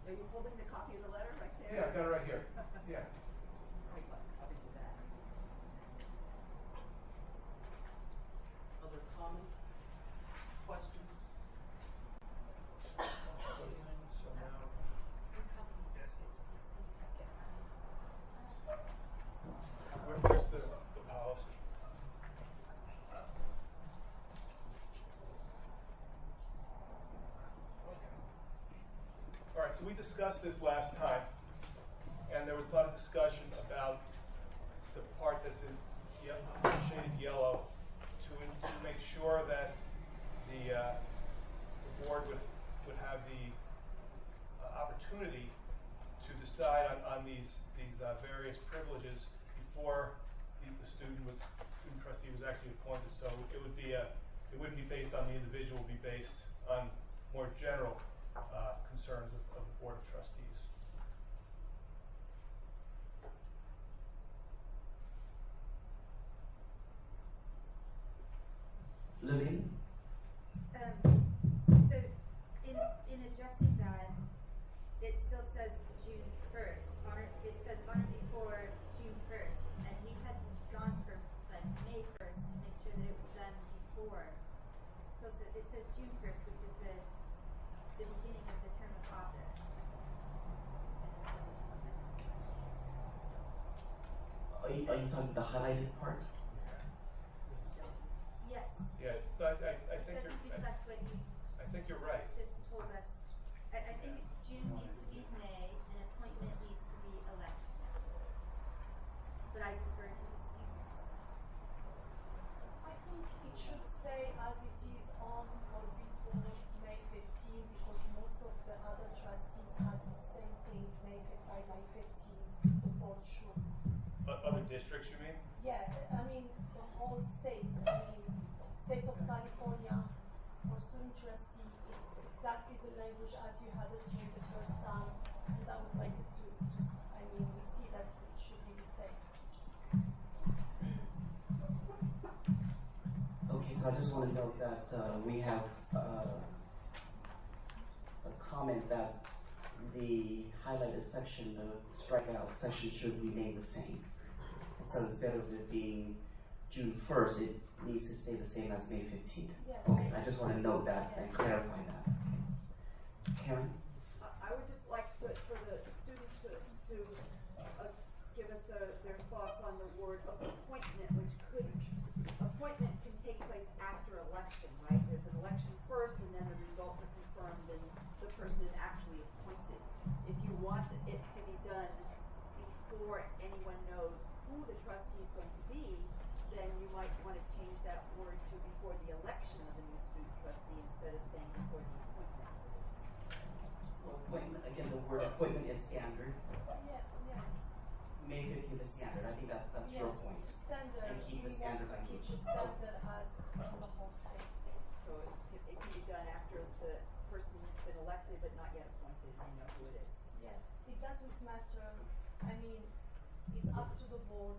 Are you holding the copy of the letter right there? Yeah, I got it right here. Yeah. Wait, what? Copies of that. Other comments? Questions? Where's the policy? All right, so we discussed this last time, and there was a lot of discussion about the part that's in shaded yellow to make sure that the board would have the opportunity to decide on these various privileges before the student trustee was actually appointed. So it wouldn't be based on the individual, it would be based on more general concerns of the Board of Trustees. Lillian? So in adjusting that, it still says June 1st. It says on or before June 1st, and he had gone for like May 1st to make sure that it was done before. So it says June 1st, which is the are you talking the highlighted part? Yes. Yeah, I think It doesn't reflect what you I think you're right. just told us. I think June needs to be May and appointment needs to be election. But I defer to the students. I think it should stay as it is on or before May 15 because most of the other trustees has the same thing by May 15. The board should. Other districts, you mean? Yeah, I mean the whole state. I mean, state of California for student trustee, it's exactly the language as you had it here the first time, and I would like it to. I mean, we see that it should be the same. Okay, so I just want to note that we have a comment that the highlighted section, the strikeout section should remain the same. So instead of it being June 1st, it needs to stay the same as May 15th. Yes. Okay, I just want to note that and clarify that. Okay. Karen? I would just like for the students to give us their thoughts on the word appointment, appointment can take place after election, right? There's an election first and then the results are confirmed and the person is actually appointed. If you want it to be done before anyone knows who the trustee is going to be, then you might want to change that word to before the election of the new student trustee instead of saying before the appointment. So appointment, again, the word appointment is standard. Yeah, yes. May 15th is standard. I think that's Yes, your point. standard. And keep the We standard want to language. keep the standard as in the whole state. So it can be done after the person has been elected but not yet appointed, and you know who it is. Yes, it doesn't matter. I mean, it's up to the board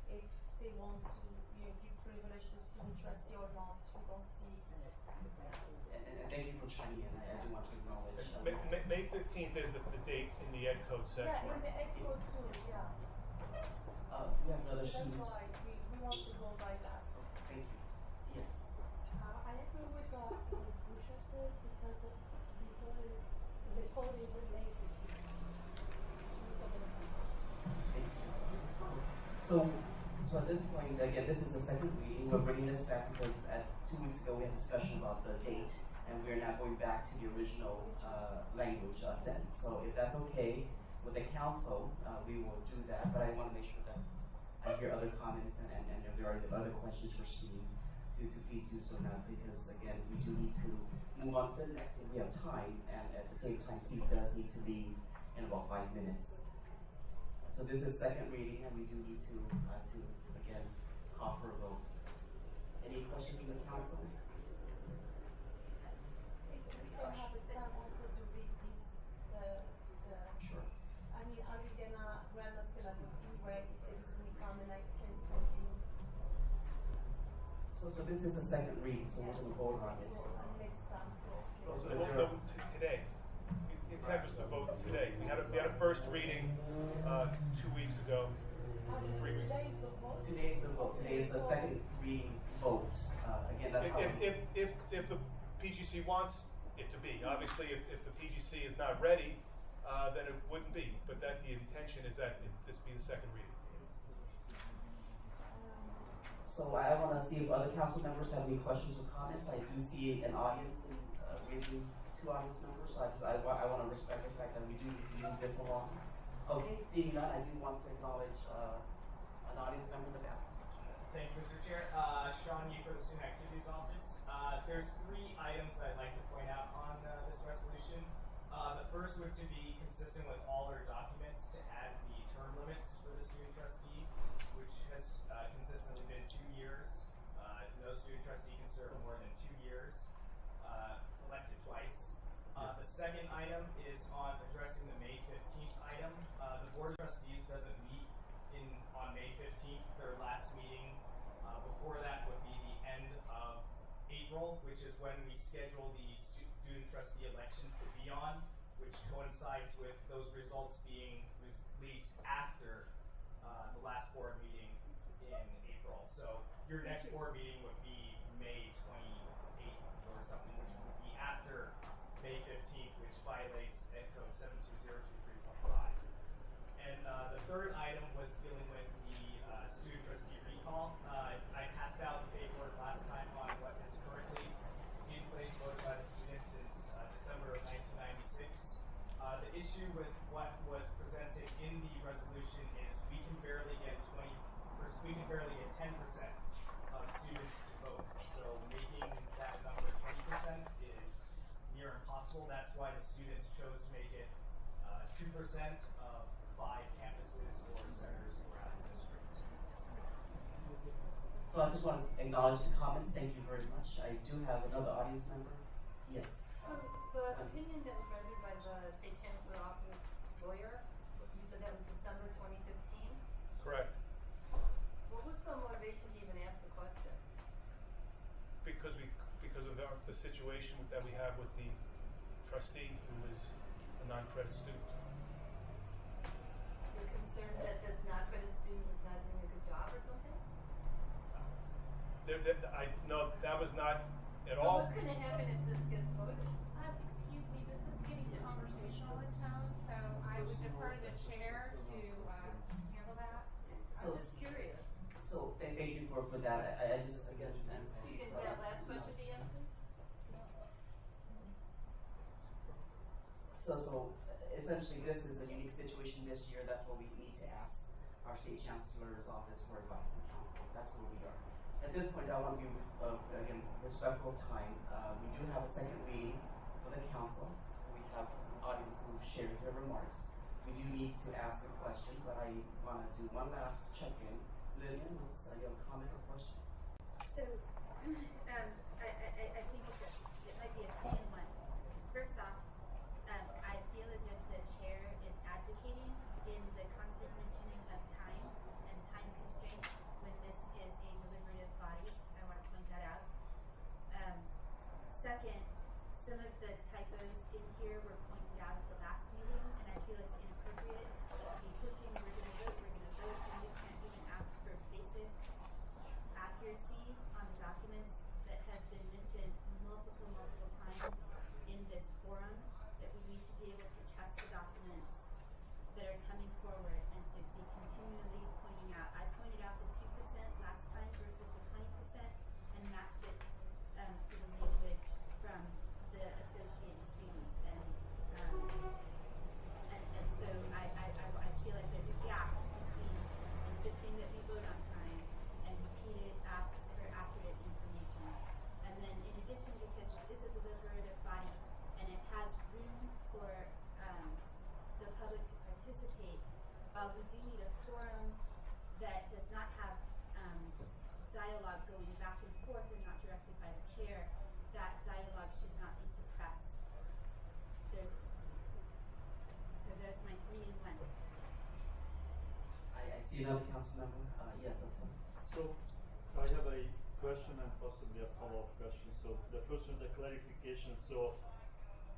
if they want to, give privilege to student trustee or not. We don't see it. And it's practically included. And thank you for chiming in. I do want to acknowledge. May 15th is the date in the Ed Code section. Yeah, in the ed code too, yeah. We have another So that's student. why we want to go by that. Thank you. Yes. I agree with Boucher says because the code is in May 15th. Thank you. So at this point, again, this is the second reading. We're bringing this back because 2 weeks ago we had a discussion about the date, and we're now going back to the original language sentence. So if that's okay with the council, we will do that. But I want to make sure that I hear other comments and if there are other questions for Steve, to please do so now, because again, we do need to move on to the next thing. We have time, and at the same time, Steve does need to leave in about 5 minutes. So this is second reading, and we do need to again call for a vote. Any questions from the council? We can have the time also to read this, Sure. I mean, are we gonna, we're not gonna vote anyway, if there is any comment, I can send you. So this is the second reading, so we're going to vote on it. Next time, so. So we'll go today. The intent was to vote today. We had a first reading 2 weeks ago. 3 weeks. Today is the vote? Today is the vote. Today is the second reading vote. Again, that's how. If the PGC wants it to be, obviously, if the PGC is not ready, then it wouldn't be. But that the intention is that this be the second reading. So I want to see if other council members have any questions or comments. I do see an audience and raising 2 audience members. So I want to respect the fact that we do need to move this along. Okay, seeing none, I do want to acknowledge an audience member in the back. Thank you, Mr. Chair. Sean Yee for the Student Activities Office. There's 3 items I'd like to point out on this resolution. The first would to be consistent with all our documents to add the term limits for the student trustee, which has consistently been 2 years. No student trustee can serve more than 2 years, elected twice. The second item is on addressing the May 15th item. The Board of Trustees doesn't meet on May 15th. Their last meeting before that would be the end of April, which is when we schedule the student trustee elections to be on, which coincides with those results being released after the last board meeting in April. So your next board meeting would be May 28th or something, which would be after May 15th, which violates Ed Code 72023.5. And the third item was dealing with the recall, I passed out paperwork last time on what is currently in place voted by the students since December of 1996. The issue with what was presented in the resolution is we can barely get 10% of students to vote. So making that number 20% is near impossible. That's why the students chose to make it 2% of 5 campuses or centers around the district. So I just want to acknowledge the comments. Thank you very much. I do have another audience member. Yes. So the opinion that was rendered by the State Chancellor Office lawyer, you said that was December 2015? Correct. What was the motivation to even ask the question? Because of the situation that we have with the trustee who is a non-credit student. You're concerned that this non-credit student was not doing a good job or something? No, that was not at So all. what's going to happen if this gets voted? Excuse me, this is getting conversational in tone, so I would defer to the chair to handle that. So, I'm just curious. so thank you for that. I just, again, and You please. think that last question be answered? So essentially, this is a unique situation this year. That's what we need to ask our state chancellor's office for advice and counsel. That's where we are. At this point, I want to be again respectful of time. We do have a second reading for the council. We have an audience who've shared their remarks. We do need to ask a question, but I want to do one last check-in. Lillian, what's your comment or question? So, I think it might be a clean one. First off, I feel as if the chair is advocating in the constant mentioning of time and time constraints when this is a deliberative body. I want to point that out. Second, some of the typos in here were pointed out at the last meeting, and I feel it's inappropriate to be pushing, we're going to vote, and we can't even ask for basic accuracy on the documents that has been mentioned multiple times in this forum, that we need to be able to trust the documents that are coming forward and to be continually pointing out. I pointed out the 2% last time versus the 20% and matched it to the language from the associated students, and so I feel like there's a gap between insisting that we vote on time and repeated asks for accurate information. And then in addition, because this is a deliberative body and it has room for the public to participate, while we do need a forum that does not have dialogue going back and forth and not directed by the chair, that dialogue should not be suppressed. There's my 3 in 1. I see another council member. Yes, that's fine. So I have a question and possibly a follow-up question. So the first one is a clarification. So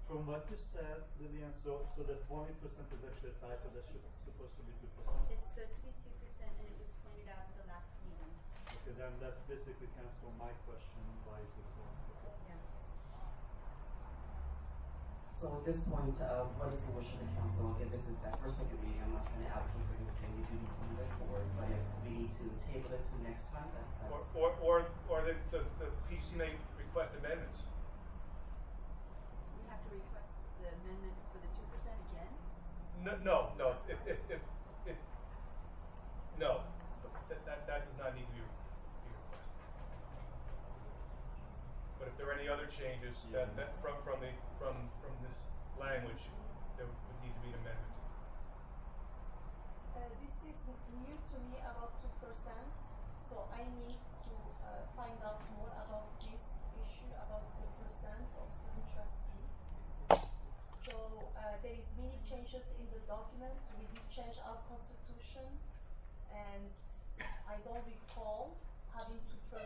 from what you said, Lillian, so the 20% is actually a typo. That should supposed to be 2%. It's supposed to be 2%, and it was pointed out at the last meeting. Okay, then that basically cancels my question. Why is it 1%? Yeah. So at this point, what is the wish of the council? Again, this is that first second reading. I'm not trying to advocate for anything. We do need to move it forward, but if we need to table it to next time, that's. Or the PGC may request amendments. We have to request the amendment for the 2% again? No. If no, that does not need to be requested. But if there are any other changes that from this language, there would need to be an amendment. This is new to me about 2%, so I need to find out more about this issue about the percent of student trustee. So there is many changes in the document. We did change our constitution, and I don't recall having 2%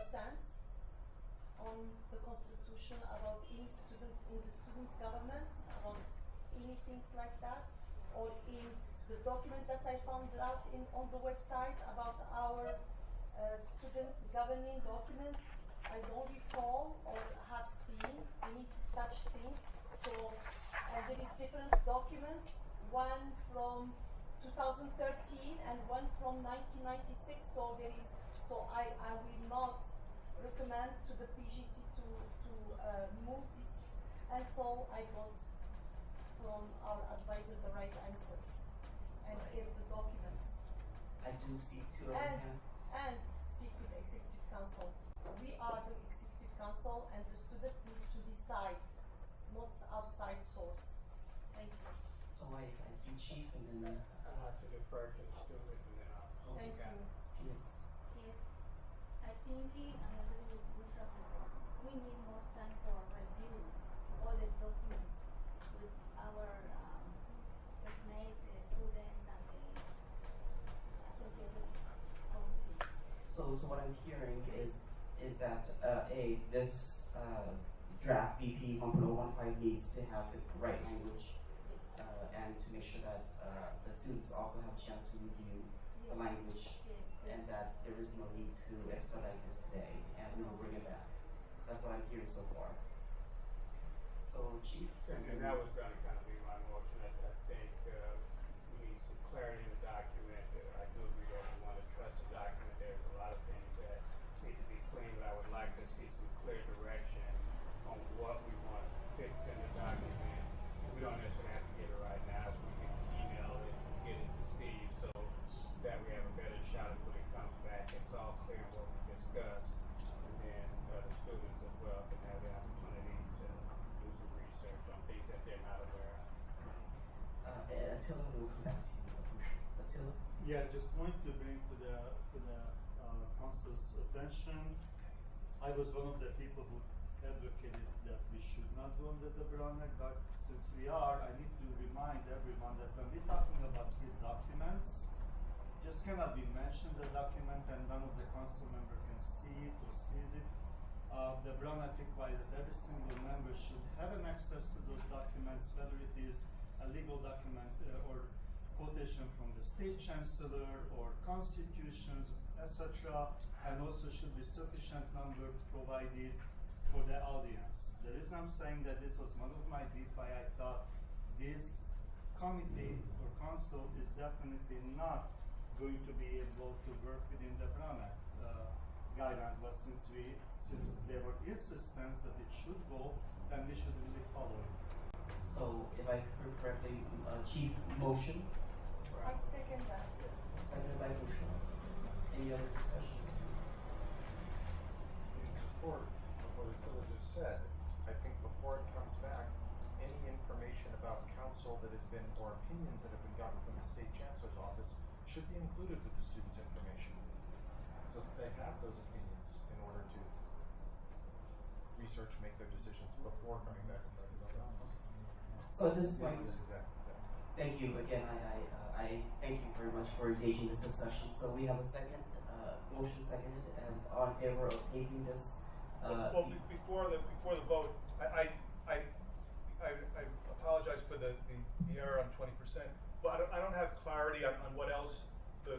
on the constitution about any students in the student government, about any things like that, or in the document that I found out on the website about our student governing documents. I don't recall or have seen any such thing. So there is different documents, one from 2013 and one from 1996. So there is So I will not recommend to the PGC to move this until I got from our advisor the right answers and get the documents. I do see two other And hands. and speak with the executive council. We are the executive council, and the student need to decide, not outside source. Thank you. So I see Chief and then I'll have to defer to the student and then I'll. Thank you. yes. Yes, I think I agree with Rafa. We need more time for review all the documents with our classmates, the students, and the associated council. So what I'm hearing is that this draft BP 1.015 needs to have the right language and to make sure that the students also have a chance to review the language and that there is no need to expedite this today and we will bring it back. That's what I'm hearing so far. So Chief? And that was gonna kind of be my motion. I think we need some clarity in the document. I do agree that we want to trust the document. There's a lot of things that need to be clean, but I would like to see some clear direction on what we want fixed in the document. We don't necessarily have to get it right now. We can email it, get it to Steve, so that we have a better shot at when it comes back. It's all clear what we discussed, and then the students as well can have the opportunity to do some research on things that they're not aware of. Attila, we'll come back to you. Attila? Yeah, just want to bring to the council's attention. I was one of the people who advocated that we should not go under the Brown Act, but since we are, I need to remind everyone that when we're talking about bid documents, just cannot be mentioned the document and none of the council member can see it or sees it. The Brown Act requires that every single member should have an access to those documents, whether it is a legal document or quotation from the state chancellor or constitutions, etc., and also should be sufficient number provided for the audience. The reason I'm saying that this was one of my DeFi, I thought this committee or council is definitely not going to be able to work within the Brown Act guidelines, but since there were insistence that it should go, then we should really follow it. So if I heard correctly, Chief motion, I second that. seconded by Bushra. Any other discussion? In support of what Attila just said, I think before it comes back, any information about council that has been, or opinions that have been gotten from the state chancellor's office should be included with the students' information. So that they have those opinions in order to research, make their decisions before coming back in front of the government. So at this point, Exactly. thank you again. I thank you very much for engaging this discussion. So we have a second motion seconded, and all in favor of taking this. Well, before the vote, I apologize for the error on 20%, but I don't have clarity on what else the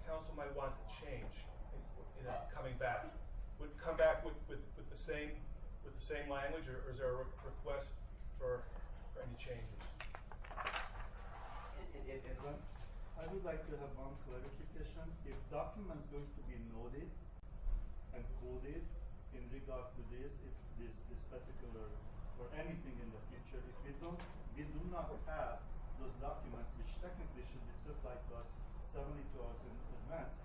council might want to change in coming back. Would come back with the same language, or is there a request for any changes? I would like to have one clarification. If documents going to be noted and coded in regard to this particular or anything in the future, if we do not have those documents, which technically should be supplied to us 72 hours in advance,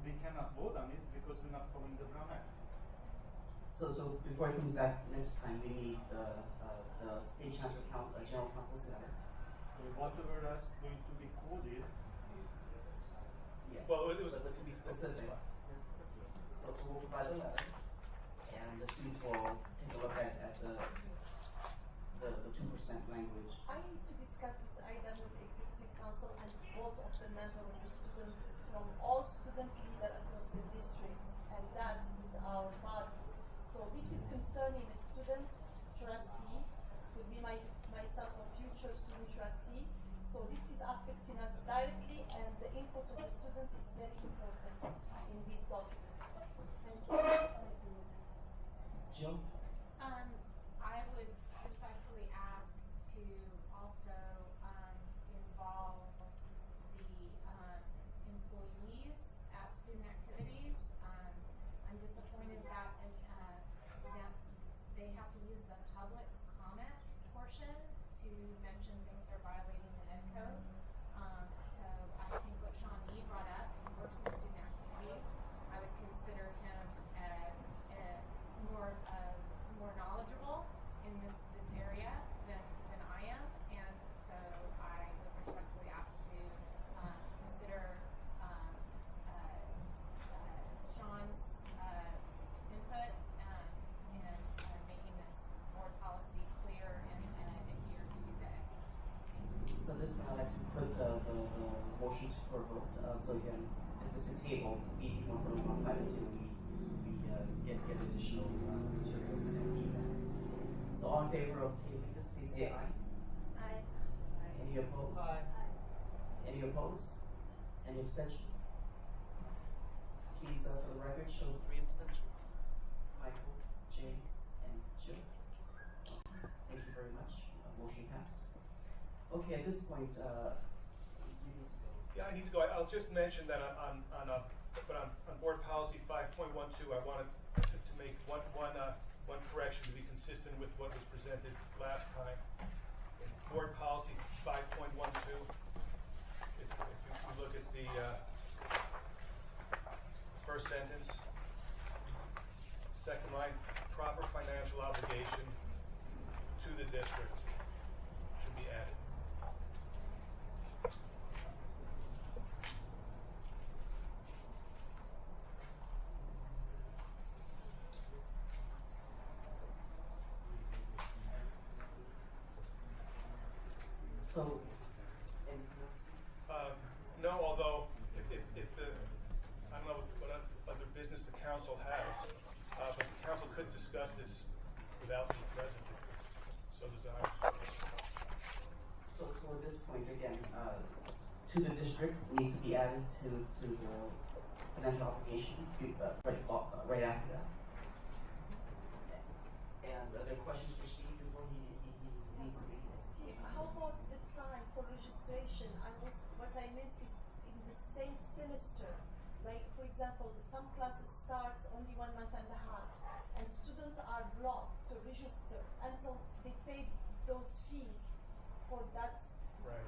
we cannot vote on it because we're not following the Brown Act. So before it comes back next time, we need the state chancellor general counsel's letter. Whatever else going to be coded. Yes. Well, it was but to be specific. So we'll provide the letter, and the students will take a look at the 2% language. I need to discuss this item with the executive council and both of the member of the students from all student leader across the district, and that is our body. So this is concerning a student trustee, could be myself or future student trustee. So this is affecting us directly, and the input of the students is very important in this document. Thank you. Jill? I would respectfully ask to also involve the employees portion to mention things are violating the ed code. So I think what Sean Yee brought up, he works in student activities. I would consider him more knowledgeable in this area than I am, and so I would respectfully ask to consider Sean's input in making this board policy clear and adhere to the ed. So at this point, I'd like to put the motion for vote. So again, this is a table, BP 1.15 we get additional materials and feedback. So all in favor of tabling this, please say aye. Aye. Any opposed? Aye. Any opposed? Any abstention? Please, for the record, show 3 abstentions. Michael, James, and Jill. Okay, thank you very much. Motion passed. Okay, at this point, you need to go. Yeah, I need to go. I'll just mention that on board policy 5.12, I wanted to make one correction to be consistent with what was presented last time. In board policy 5.12, if you look at the first sentence, second line, proper financial obligation to the district should be added. So, anything else? No, although if the, I don't know what other business the council has, but the council could discuss this without me present. So desires. So for this point, again, to the district needs to be added to the financial obligation right after that. And are there questions for Steve before he needs to leave? Steve, how about the time for registration? What I meant is in the same semester. Like, for example, some classes start only 1 month and a half, and students are blocked to register until they pay those fees for that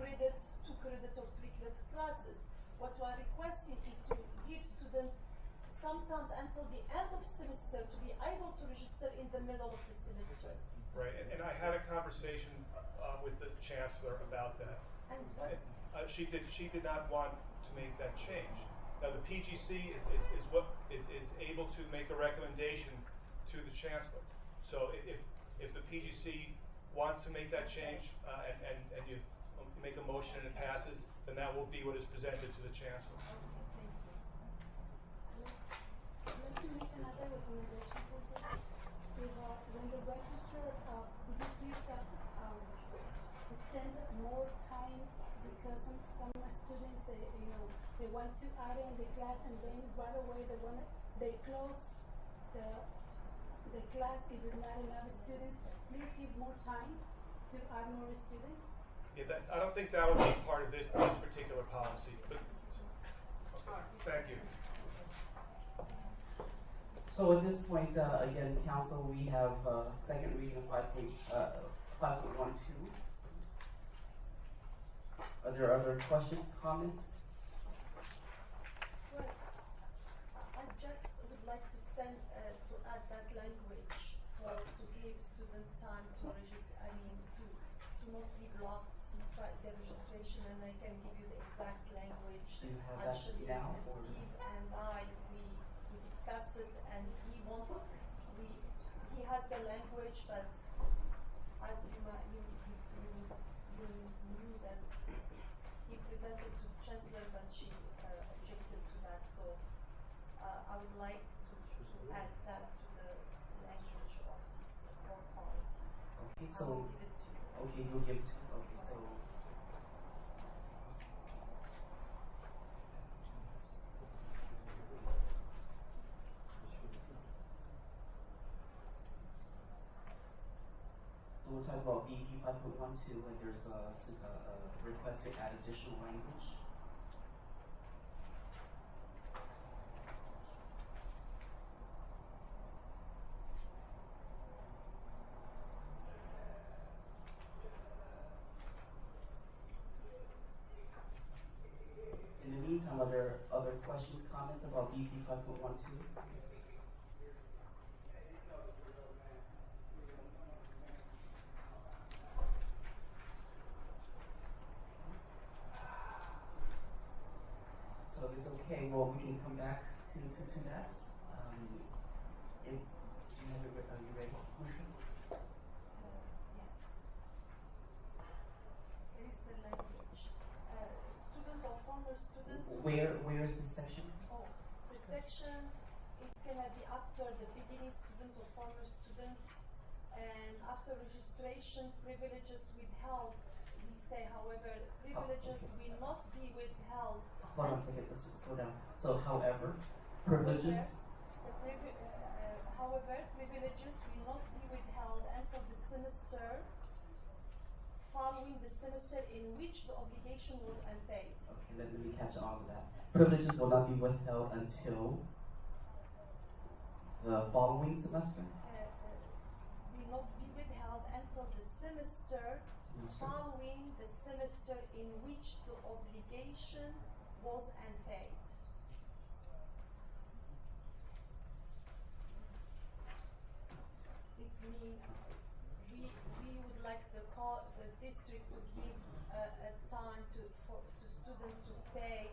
credit, 2 credit or 3 credit classes. What we are requesting is to give students sometimes until the end of semester to be able to register in the middle of the semester. Right, and I had a conversation with the chancellor about that. And what? She did not want to make that change. Now the PGC is able to make a recommendation to the chancellor. So if the PGC wants to make that change and you make a motion and it passes, then that will be what is presented to the chancellor. Just to make another recommendation for this is when you register, could you please extend more time, because some students they want to add in the class and then right away they close the class if there's not enough students. Please give more time to add more students. Yeah, I don't think that would be part of this particular policy. But, okay, thank you. So at this point, again, council, we have second reading of 5.12. Are there other questions, comments? Well, I just would like to send to add that language to give student time to register. I mean, to not be blocked by the registration, and I can give you the exact language. Do you have that Actually, now, or? Steve and I we discussed it, and he has the language, but as you knew that he presented to the chancellor, but she objected to that. So I would like to add that to the language of this board policy. Okay, I so will give it to you. okay, you'll give it to okay, so. So we'll talk about BP 5.12, and there's a request to add additional language. questions, comments about BP 5.12? So it's okay. Well, we can come back to that. If are you ready, Musha? Yes. It is the language. Student or former student. Where is this section? Oh, the section is gonna be after the beginning student or former students, and after registration privileges withheld. We say, however, privileges will not be withheld. Hold on a second. Let's slow down. So, however, privileges. However, privileges will not be withheld until the semester following the semester in which the obligation was unpaid. Okay, let me catch on to that. Privileges will not be withheld until the following semester? Will not be withheld until the semester following the semester in which the obligation was unpaid. It means we would like the district to give a time to students to pay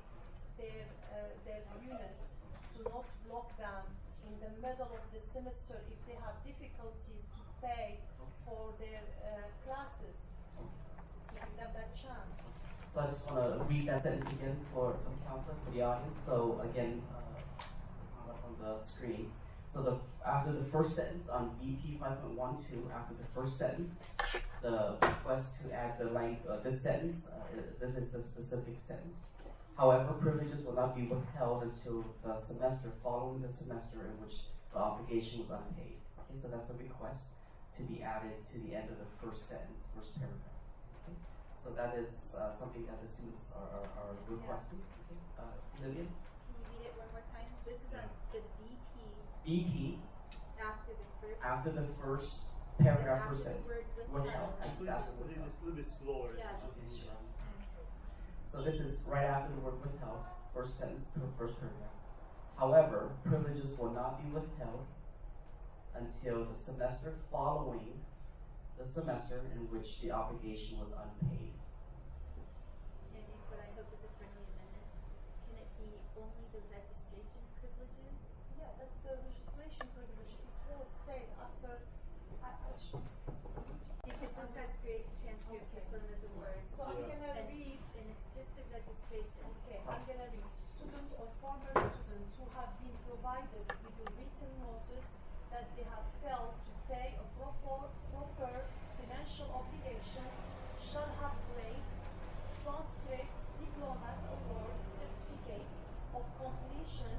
their units, to not block them in the middle of the semester if they have difficulties to pay for their classes, to give them that chance. So I just want to read that sentence again for the council, for the audience. So again, it's not up on the screen. So after the first sentence on BP 5.12, after the first sentence, the request to add the this sentence, this is the specific sentence. However, privileges will not be withheld until the semester following the semester in which the obligation was unpaid. Okay, so that's the request to be added to the end of the first sentence, first paragraph. Okay, so that is something that the students are requesting. Okay, Lillian? Can you read it one more time? This is on the BP. BP. After the first paragraph, after first sentence. the word Withheld. Exactly. It's a little bit slower. Yeah. Just So this is right after the word withheld, first sentence, first paragraph. However, privileges will not be withheld until the semester following the semester in which the obligation was unpaid. But I hope it's a friendly amendment. Can it be only the registration privileges? Yeah, that's the registration privilege. It will say after. Because this has creates transcripts of plurals of words. So I'm gonna read. And it's just the registration. Okay, I'm gonna read. Student or former student who have been provided with a written notice that they have failed to pay a proper financial obligation shall have grades, transcripts, diplomas, awards, certificate of completion,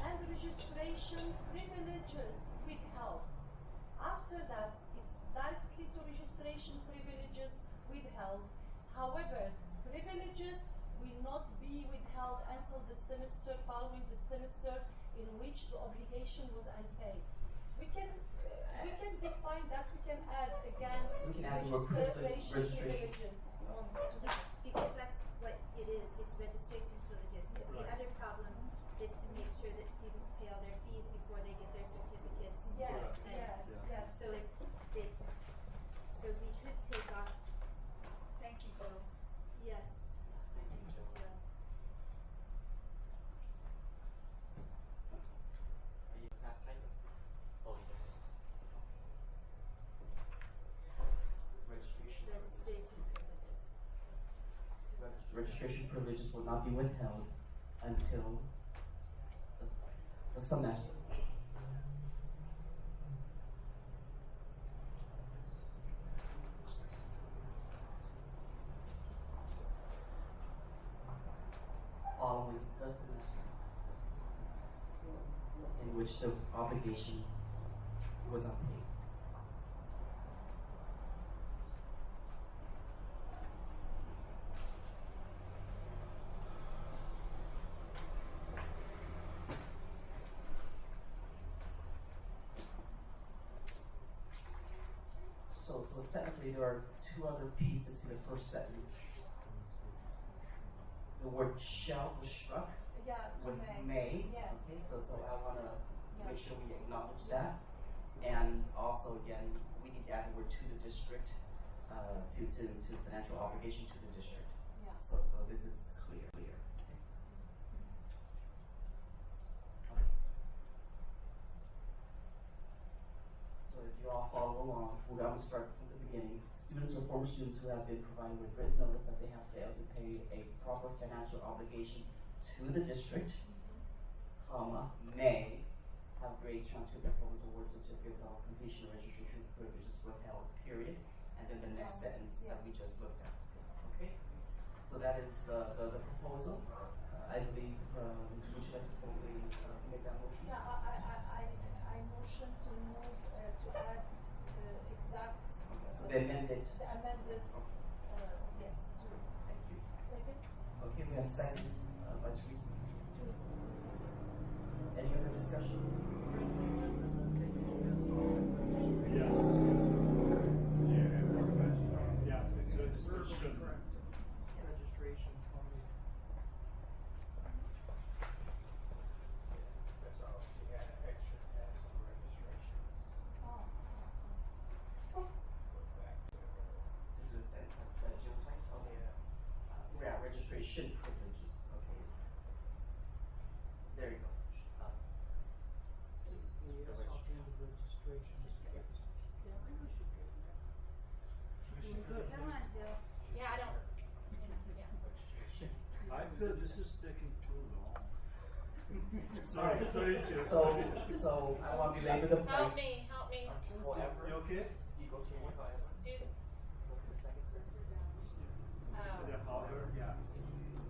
and registration privileges withheld. After that, it's directly to registration privileges withheld. However, privileges will not be withheld until the semester following the semester in which the obligation was unpaid. We can define that. We can add again registration privileges onto that. Because that's what it is. It's registration privileges. Because the other problem is to make sure that students pay all their fees before they get their certificates. Yes, And yes. so so we could take off. Thank you, Bill. Yes. Thank you, Jill. Are you fast typist? Oh, Registration privileges. Registration privileges will not be withheld until the semester. Following the semester in which the obligation was unpaid. So technically there are two other pieces to the first sentence. The word shall was struck. Yeah, to with May. May. Yes. Okay, so I want to Yeah. make sure we acknowledge that. And also, again, we need to add the word to the district, to financial obligation to the district. Yeah. So this is clear. Okay. Okay. So if you all follow along, we're going to start from the beginning. Students or former students who have been provided with written notice that they have failed to pay a proper financial obligation to the district, comma, may have grades, transcript, diplomas, award certificates, all completion, registration privileges withheld, period. And then the next sentence that we just looked at. Okay? So that is the proposal. I believe, would you like to formally make that motion? Yeah, I motion to move, to add the exact. Okay, so the amended. The amended, yes, to. Thank you. Second? Okay, we have a second by Teresa. Any other discussion? Yes. Yeah, it's registration. Registration only. That's all. We had an extra tax on registrations. Oh. Go back to To the sentence that Jill typed? Okay. Yeah, registration privileges. Okay. There you go. Yes, off the end of registration. Yeah, I think we should get that. Come on, Jill. Yeah, I don't, yeah. I feel this is taking too long. sorry, Joe. So I don't want to belabor the point. Help me. Whatever. You okay? You go to whatever. Student, Go to the second sentence. oh. The Harvard, yeah.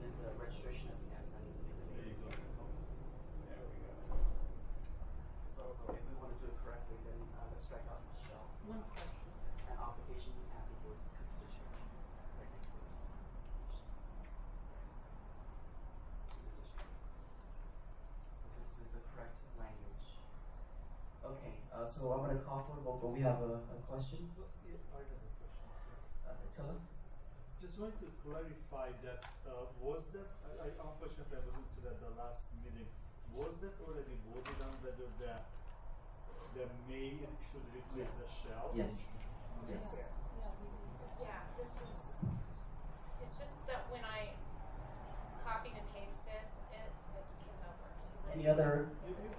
Then the registration as an S, that needs to be There you go. there we go. So if we want to do it correctly, then let's strike out Michelle. One question. An obligation and add the word to the district. Right next to it. To the district. So this is the correct language. Okay, so I'm going to call for a vote, but we have a question. Yeah, I have a question. Attila? Just wanted to clarify that, was that, unfortunately I wasn't to the last meeting, was that already voted on whether the may should replace the shall? Yes. Okay. Yes. Yeah, this is, it's just that when I copied and pasted it came over to this. Any other? You good.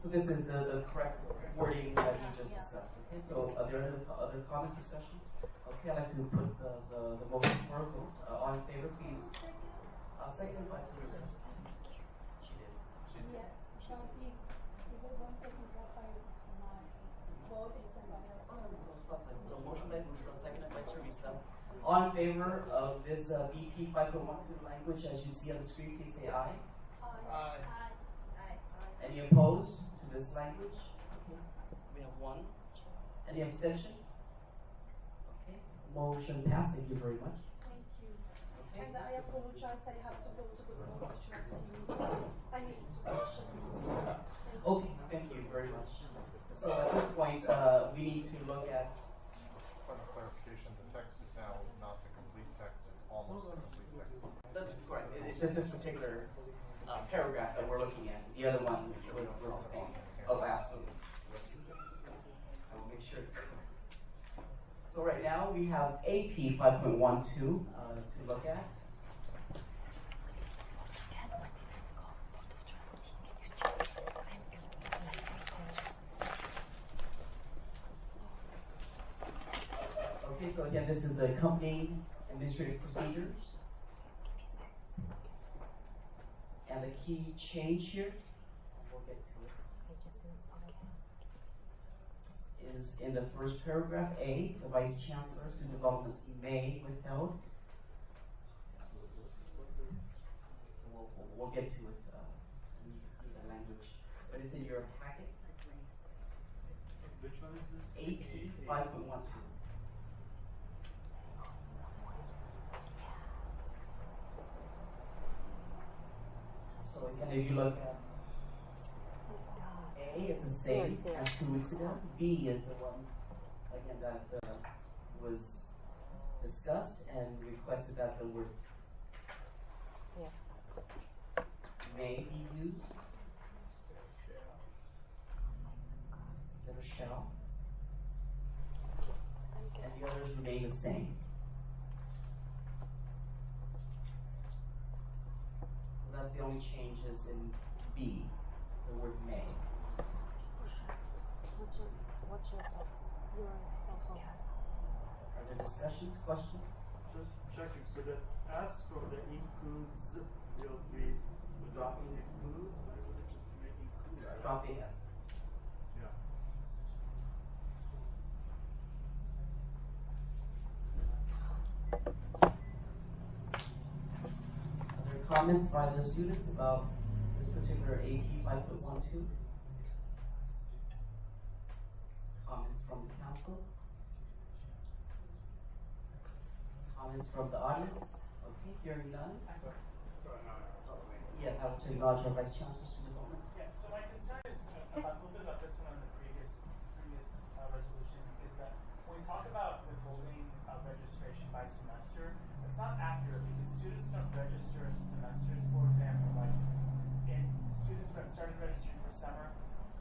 So this is the correct wording that you just discussed. Okay, so are there other comments, discussion? Okay, I'd like to put the motion for a vote. All in favor, please. Second by Teresa. She did. Yeah, Sean, if we're going to clarify my vote and somebody else. So motion by Bushra, seconded by Teresa. All in favor of this BP 5.12 language as you see on the screen, please say aye. Aye. Any opposed to this language? Okay, we have one. Any abstention? Okay, motion passed. Thank you very much. Thank you. Okay. And I apologize, I have to go to the board of trustees. I need to session. Okay, thank you very much. So at this point, we need to look at. Point of clarification, the text is now not the complete text, it's almost the complete text. That's correct. It's just this particular paragraph that we're looking at. The other one was the same. Oh, absolutely. Yes. I will make sure it's correct. So right now we have AP 5.12 to look at. Okay, so again, this is the accompanying administrative procedures. And the key change here, we'll get to it, is in the first paragraph, A, the Vice Chancellor, student development may withheld. We'll get to it, and you can see the language, but it's in your packet. Which one is this? AP 5.12. So again, if you look at A, it's the same as 2 weeks ago. B is the one, again, that was discussed and requested that the word may be used instead of shall. And the others remain the same. So that's the only changes in B, the word may. What's your thoughts? Are there discussions, questions? Just checking, so that as from the includes will be dropping include, or would it make include? Dropping S. Yeah. Are there comments by the students about this particular AP 5.12? Comments from the council? Comments from the audience? Okay, hearing none. Yes, I would to acknowledge our Vice Chancellor, Student Development. Yeah, so my concern is about a little bit about this one on the previous resolution is that when we talk about withholding registration by semester, it's not accurate because students don't register in semesters. For example, like students started registering for summer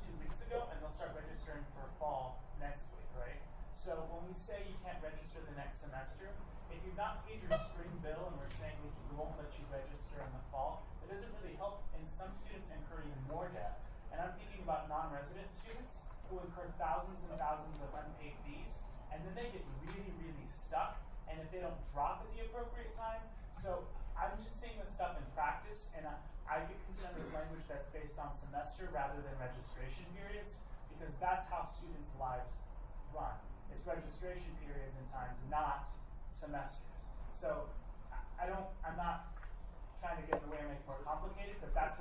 2 weeks ago, and they'll start registering for fall next week, right? So when we say you can't register the next semester, if you've not paid your spring bill and we're saying we won't let you register in the fall, it doesn't really help, and some students incur even more debt. And I'm thinking about non-resident students who incur thousands and thousands of unpaid fees, and then they get really, really stuck, and if they don't drop at the appropriate time. So I'm just seeing this stuff in practice, and I get concerned with language that's based on semester rather than registration periods, because that's how students' lives run. It's registration periods and times, not semesters. So I'm not trying to get in the way and make it more complicated, but that's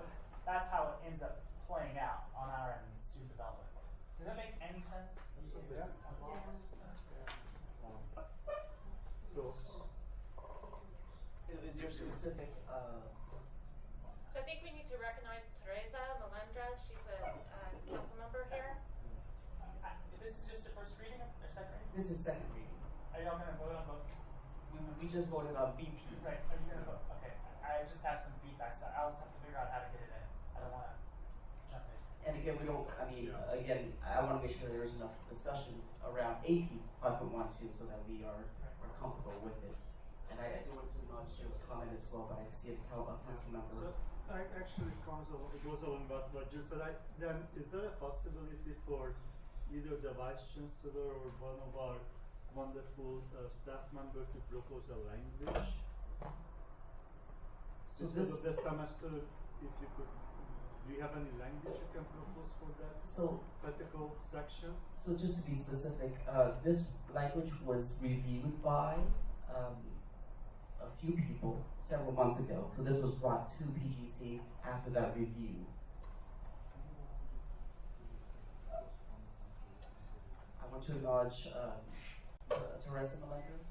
how it ends up playing out on our end in student development. Does that make any sense? Yeah. Is there specific So I think we need to recognize Teresa Melendra. She's a council member here. This is just the first reading or second reading? This is second reading. Are y'all going to vote on both? We just voted on BP. Right. Are you going to vote? Okay. I just have some feedback, so I'll just have to figure out how to get it in. I don't want to jump in. And again, again, I want to make sure there's enough discussion around AP 5.12 so that we are comfortable with it. And I do want to acknowledge Joe's comment as well, but I see a council member. So actually it goes along what you said. Then is there a possibility for either the Vice Chancellor or one of our wonderful staff member to propose a language? So instead of the semester, if you could, do you have any language you can propose for that particular section? So just to be specific, this language was reviewed by a few people several months ago. So this was brought to PGC after that review. I want to acknowledge Teresa Melendez.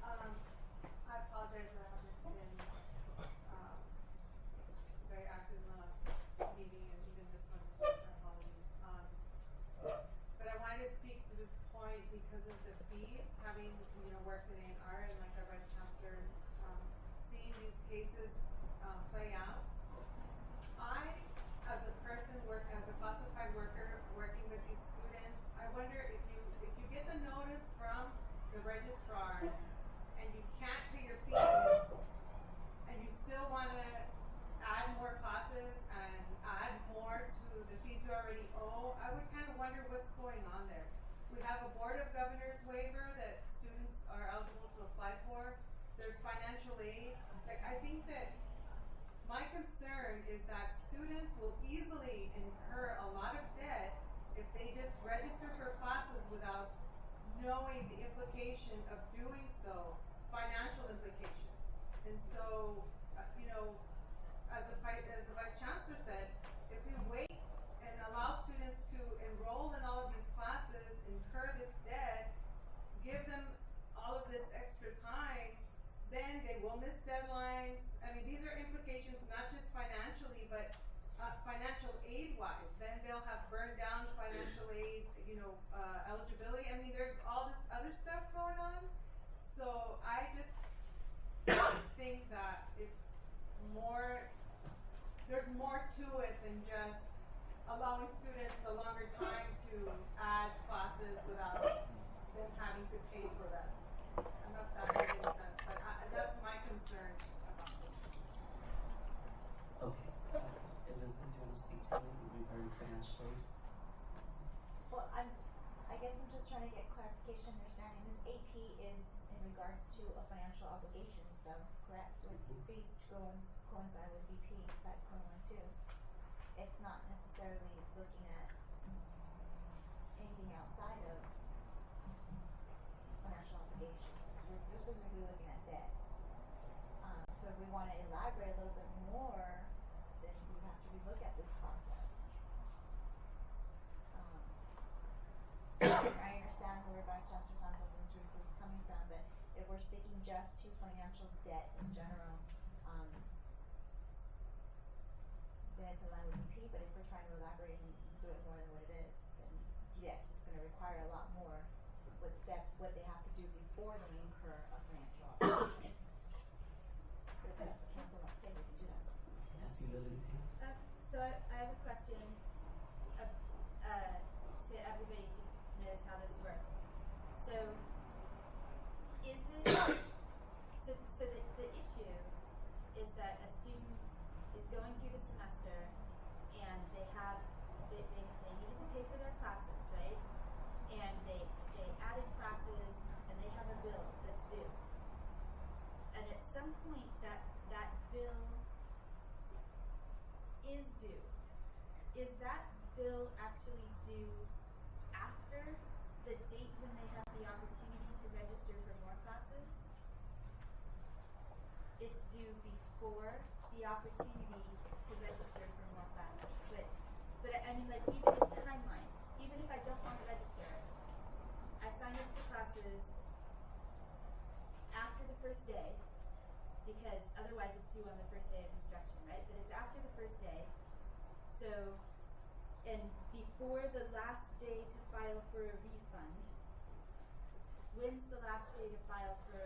I apologize that I haven't been very active in the last meeting and even this one. Apologies. But I wanted to speak to this point because of the fees, having worked in A&R and like our Vice Chancellor, seeing these cases play out. I, as a person, as a classified worker working with these students, I wonder if you get the notice from the registrar and you can't pay your fees and you still want to add more classes and add more to the fees you already owe, I would kind of wonder what's going on there. We have a Board of Governors waiver that students are eligible to apply for. There's financial aid. Like, I think that my concern is that students will easily incur a lot of debt if they just register for classes without knowing the implication of doing so, financial implications. And so, as the Vice Chancellor said, if we wait and allow students to enroll in all of these classes, incur this debt, give them all of this extra time, then they will miss deadlines. I mean, these are implications not just financially, but financial aid-wise. Then they'll have burned down financial aid, eligibility. I mean, there's all this other stuff going on. So I just think that it's more there's more to it than just allowing students a longer time to add classes without them having to pay for them. I don't know if that makes any sense, but that's my concern about this. Okay. Elizabeth, do you want to speak to it regarding financial aid? Well, I guess I'm just trying to get clarification, understanding. This AP is in regards to a financial obligation, so correct, with fees to coincide with BP 5.12. It's not necessarily looking at anything outside of financial obligations. We're specifically looking at debts. So if we want to elaborate a little bit more, then we have to relook at this process. I understand where Vice Chancellor Santos' is coming from, but if we're sticking just to financial debt in general, then it's in line with BP. But if we're trying to elaborate and do it more than what it is, then yes, it's going to require a lot more with steps, what they have to do before they incur a financial obligation. But if that's the council wants to take, we can do that. Yes, Lily. So I have a question to everybody who knows how this works. So is it so the issue is that a student is going through the semester and they needed to pay for their classes, right? And they added classes and they have a bill that's due. And at some point that bill is due. Is that bill actually due after the date when they have the opportunity to register for more classes? It's due before the opportunity to register for more classes. But I mean, like, even the timeline, even if I don't want to register, I sign up for classes after the first day, because otherwise it's due on the first day of instruction, right? But it's after the first day. So, and before the last day to file for a refund. When's the last day to file for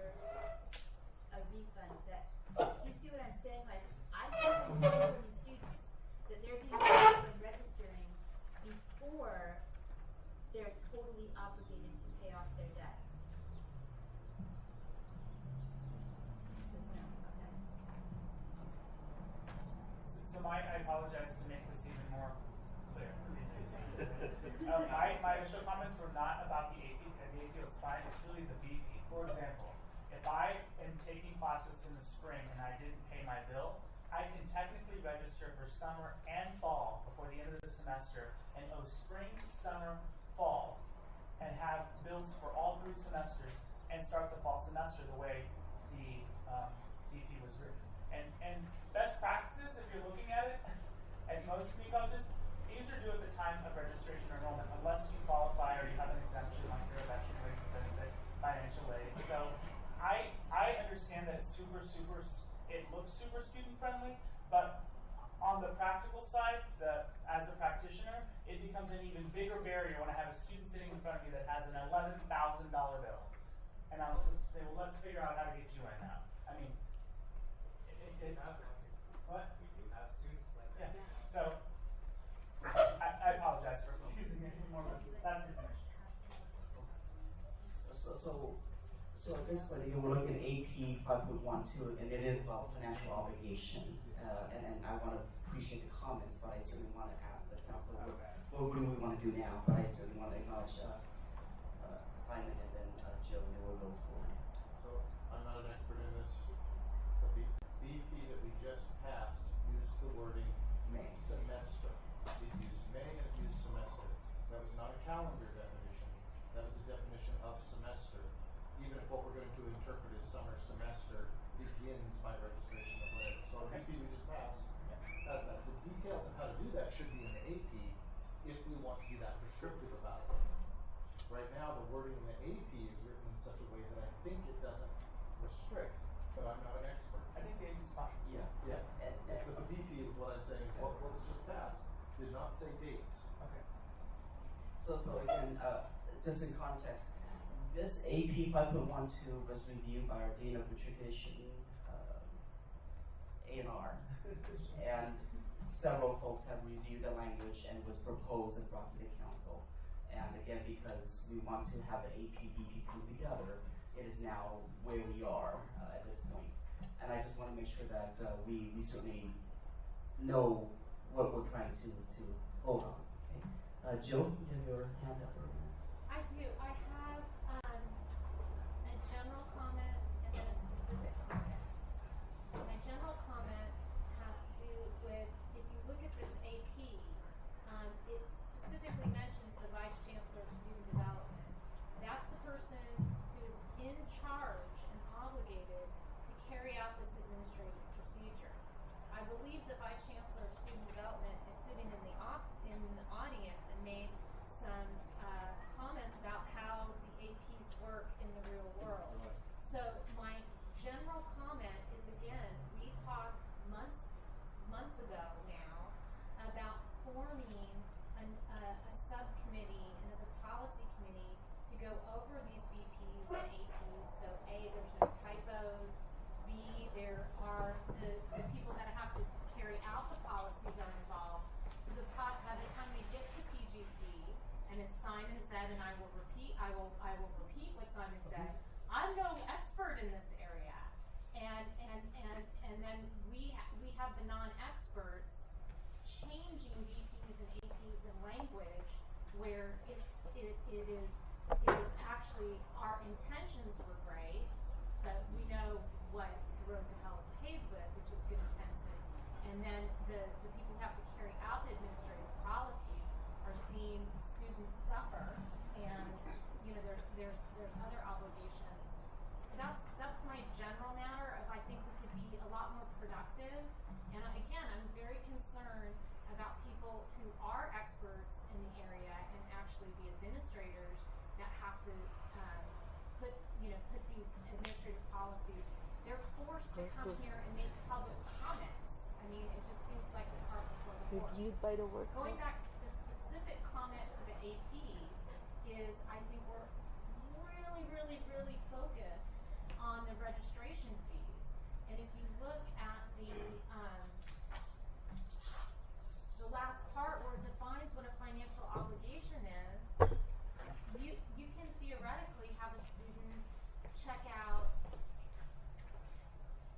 a refund? That, do you see what I'm saying? Like, I think from these students that they're being told when registering before they're totally obligated to pay off their debt. So I apologize to make this even more clear. My initial comments were not about the AP. The AP looks fine. It's really the BP. For example, if I am taking classes in the spring and I didn't pay my bill, I can technically register for summer and fall before the end of the semester and owe spring, summer, fall, and have bills for all 3 semesters and start the fall semester the way the BP was written. And best practices, if you're looking at it, at most community colleges, these are due at the time of registration or enrollment, unless you qualify or you have an exemption, like you're a veteran waiting for benefit, financial aid. So I understand that it's it looks super student friendly, but on the practical side, as a practitioner, it becomes an even bigger barrier when I have a student sitting in front of me that has an $11,000 bill. And I'm supposed to say, well, let's figure out how to get you in now. I mean, what? We do have students like that. Yeah. So I apologize for confusing it more, but that's the information. So at this point, again, we're looking at AP 5.12, and it is about financial obligation. And I want to appreciate the comments, but I certainly want to ask the council, what do we want to do now? But I certainly want to acknowledge Simon and then Joe, and then we'll go forward. So I'm not an expert in this, but the BP that we just passed used the wording May. semester. It used May and it used semester. That was not a calendar definition. That was a definition of semester. Even if what we're going to interpret as summer semester begins by registration of whatever. So our BP we just passed has that. The details of how to do that should be in the AP if we want to be that prescriptive about it. Right now, the wording in the AP is written in such a way that I think it doesn't restrict, but I'm not an expert. I think the AP is fine. Yeah. Yeah. But the BP is what I'm saying is what was just passed did not say dates. Okay. So again, just in context, this AP 5.12 was reviewed by our Dean of Matriculation, A&R, and several folks have reviewed the language and was proposed and brought to the council. And again, because we want to have the AP, BP come together, it is now where we are at this point. And I just want to make sure that we certainly know what we're trying to vote on. Okay, Jill, you have your hand up. I do. I have a general comment and then a specific comment. My general comment has to do with, if you look at this AP, it specifically mentions the Vice Chancellor of Student Development. That's the person who's in charge and obligated to carry out this administrative procedure. I believe the Vice Chancellor of Student Development is sitting in the audience and made some comments about how the APs work in the real world. So my general comment is, again, we talked months ago now about forming a subcommittee and a policy committee to go over these BPs and APs. So A, there's no typos. B, there are the people that have to carry out the policies are involved. So by the time we get to PGC, and as Simon said, and I will repeat what Simon said, I'm no expert in this area. And then we have the non-experts changing BPs and APs in language where it is actually, our intentions were great, but we know what the road to hell is paved with, which is good intentions. And then the people who have to carry out the administrative policies are seeing students suffer, and there's other obligations. So that's my general matter of, I think we could be a lot more productive. And again, I'm very concerned about people who are experts in the area and actually the administrators that have to put these administrative policies. They're forced to come here and make public comments. I mean, it just seems like the cart before the horse. Reviewed by the work Going group. back to the specific comment to the AP is, I think we're really focused on the registration fees. And if you look at the last part where it defines what a financial obligation is, you can theoretically have a student check out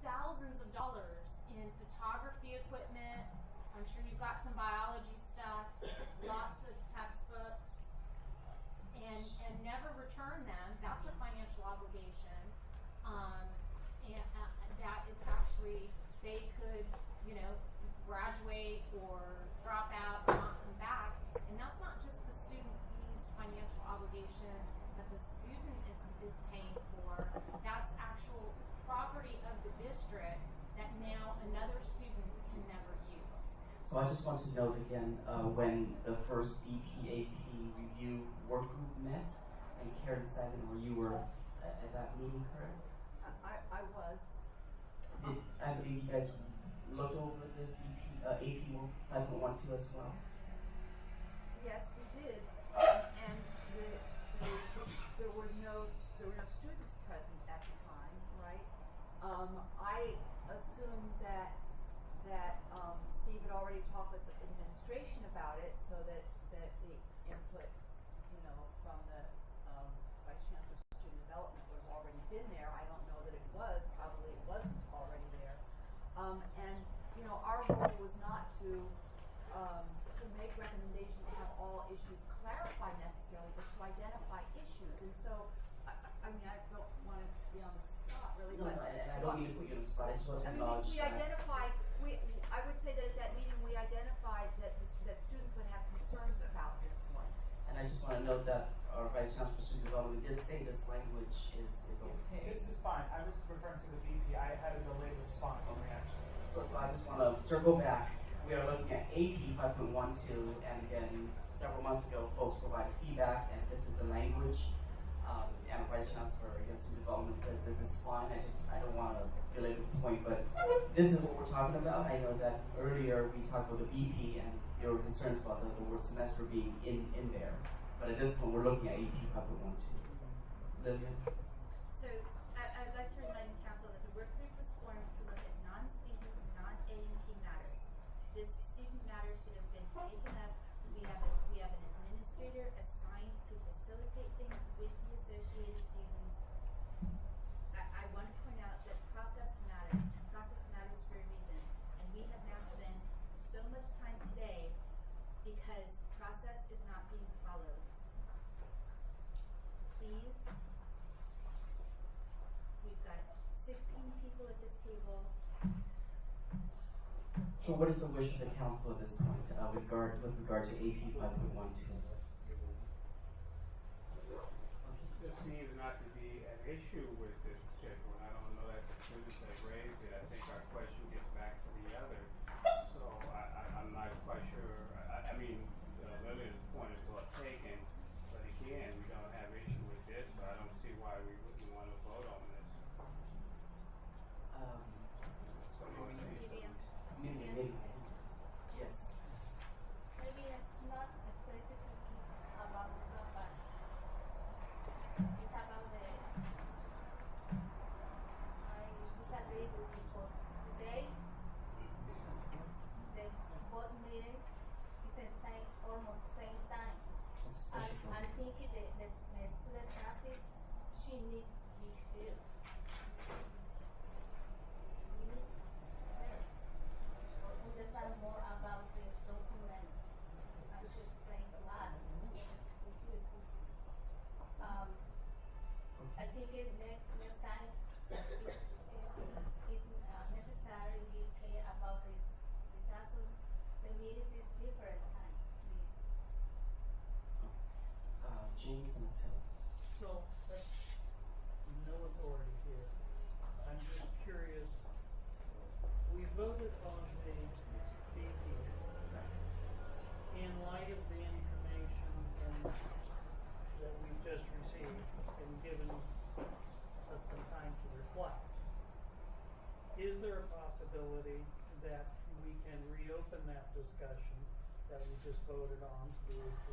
thousands of dollars in photography equipment. I'm sure you've got some biology stuff, lots of textbooks, and never return them. That's a financial obligation. And that is actually, they could, graduate or drop out and not come back. And that's not just the student fees financial obligation that the student is paying for. That's actual property of the district that now another student can never use. So I just want to note again, when the first BPAP review work group met, and Karen Sagan, where you were at that meeting, correct? I was. I believe you guys looked over this AP 5.12 as well? Yes, we did. And there were no students present at the time, right? I assumed that Steve had already talked with the administration about it, so that the input, from the Vice Chancellor of Student Development would have already been there. I don't know that it was. Probably it wasn't already there. And our goal was not to make recommendations to have all issues clarified necessarily, but to identify issues. And so, I mean, I don't want to be on the spot really, No, but and I don't mean to put you on the spot. I just want to acknowledge we identified. I would say that at that meeting we identified that students would have concerns about this one. And I just want to note that our Vice Chancellor for Student Development did say this language is okay. This is fine. I was referring to the VP. I had a delayed response on reaction. So I just want to circle back. We are looking at AP 5.12, and again, several months ago, folks provided feedback, and this is the language. And Vice Chancellor against Student Development says this is fine. I don't want to belabor the point, but this is what we're talking about. I know that earlier we talked about the BP, and there were concerns about the word semester being in there. But at this point, we're looking at AP 5.12. Lillian? So I'd like to remind Council that the work group was formed to look at non-student, non-A&P matters. This student people at this table. So what is the wish of the council at this point with regard to AP 5.12? There seems not to be an issue with this particular one. I don't know that the students have raised it. I think our question gets back to the other. So I'm not quite sure. I mean, Lillian's point is well taken, but again, we don't have issue with this, so I don't see why we wouldn't want to vote on this. Maybe. Yes. Maybe it's not specifically about the dropbacks. It's about the, I disagree because today, the board meetings is the same, almost same time. I think the student trustee, she need to be here. We need her. Or understand more about the document and she explained to us. I think next time is necessary we care about this also the meetings is different times, please. James and Attila. So, no authority here. I'm just curious. We voted on the BP. In light of the information that we've just received and given us some time to reflect, is there a possibility that we can reopen that discussion that we just voted on to the AP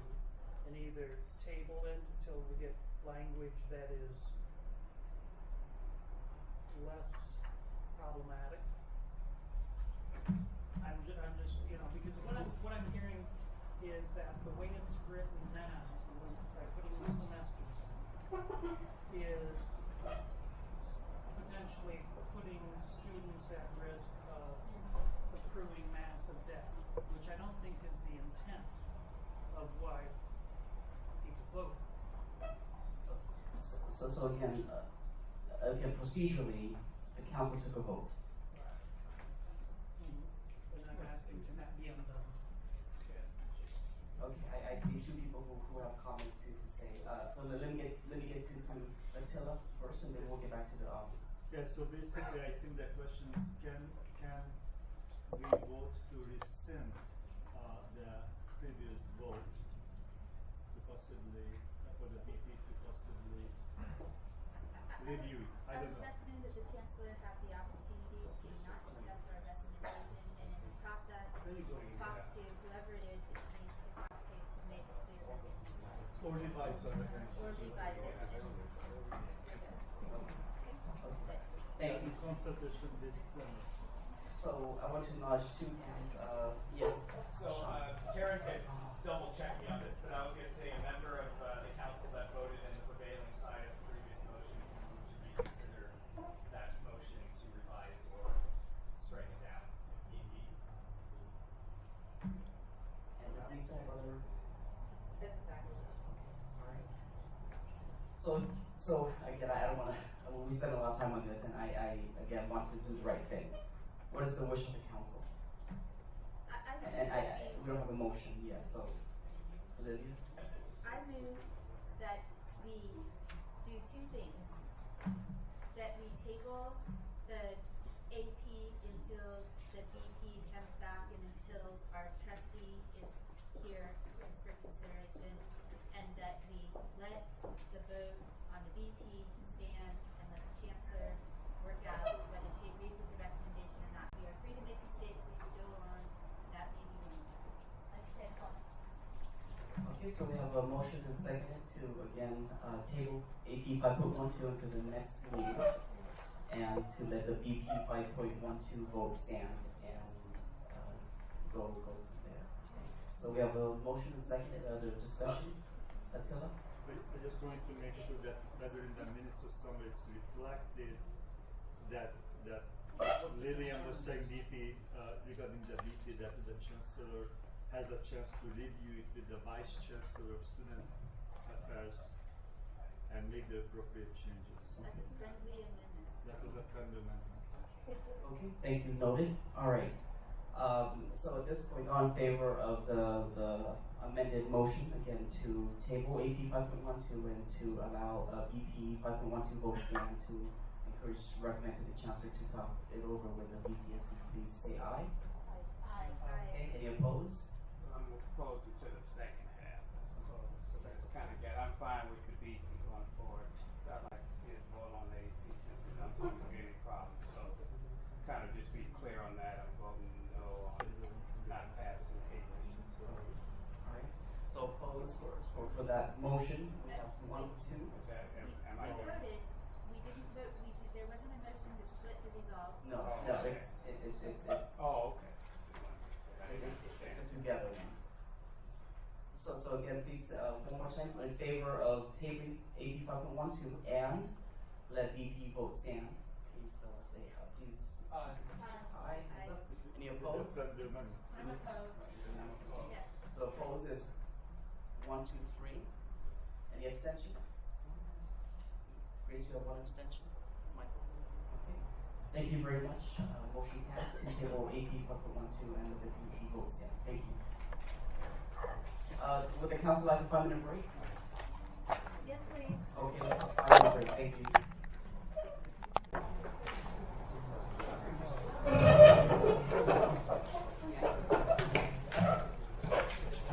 and either table it until we get language that is less problematic? I'm just, because what I'm hearing is that the way it's written now, by putting the semesters in, is potentially putting students at risk of accruing massive debt, which I don't think is the intent of why people vote. So again, procedurally, the council took a vote. And I'm asking, can that be undone? Okay, I see two people who have comments to say. So let me get to Attila first, and then we'll get back to the audience. Yeah. So basically, I think the question is, can we vote to rescind the previous vote to possibly for the BP to possibly review it? I don't know. recommend that the chancellor have the opportunity to not accept our recommendation and in the process talk to whoever it is that he needs to talk to make it clear that this is right. Or revise our recommendation. Or revise it. Thank you. Consultation did So I want to acknowledge two hands. Yes. So Karen could double check me on this, but I was going to say a member of the council that voted in the prevailing side of the previous motion can move to reconsider that motion to revise or strike it down if need be. And does Lisa have other? That's exactly what All right. So again, I don't want to. We spent a lot of time on this, and I again want to do the right thing. What is the wish of the council? We don't have a motion yet, so Olivia. I move that we do two things. That we table the AP until the BP comes back and until our trustee is here for consideration, and that we let the vote on the BP stand and let the chancellor work out whether she agrees with the recommendation or not. We are free to make mistakes as we go along. That may be one of them. Okay, so we have a motion and seconded to again table AP 5.12 until the next meeting, and to let the BP 5.12 vote stand and go from there. So we have a motion and seconded. Other discussion? Attila? But I just wanted to make sure that whether in the minutes or somewhere it's reflected that Lillian was saying BP regarding the BP that the chancellor has a chance to review it with the vice chancellor of student affairs and make the appropriate changes. That's a friendly amendment. That was a friendly amendment. Okay, thank you, noted. All right. So at this point, all in favor of the amended motion, again, to table AP 5.12 and to allow BP 5.12 vote stand to recommend to the chancellor to talk it over with the BCSC, please say aye. Aye. Okay, any opposed? I'm opposed to the second half, I suppose. So that's kind of good. I'm fine with the BP going forward. I'd like to see us vote on the AP since it don't seem to be any problem. So kind of just be clear on that. I'm voting no on not passing AP. Alright, so opposed for that motion, we have 1, 2. Is that, am I We good? voted, we didn't vote, there wasn't a motion to split the results. No, Oh, no, okay. it's Oh, okay. it's a together one. So again, please, one more time, in favor of tabling AB 5.12 and let BP vote stand. Please say, please. Aye. Hands up. Any opposed? I'm opposed. Yeah. So opposed is 1, 2, 3. Any abstention? Grace, you have 1 abstention. Michael? Okay. Thank you very much. Motion passed to table AP 5.12 and the BP vote stand. Thank you. Would the council like a 5-minute break? Yes, please. Okay, let's have a 5-minute break. Thank you.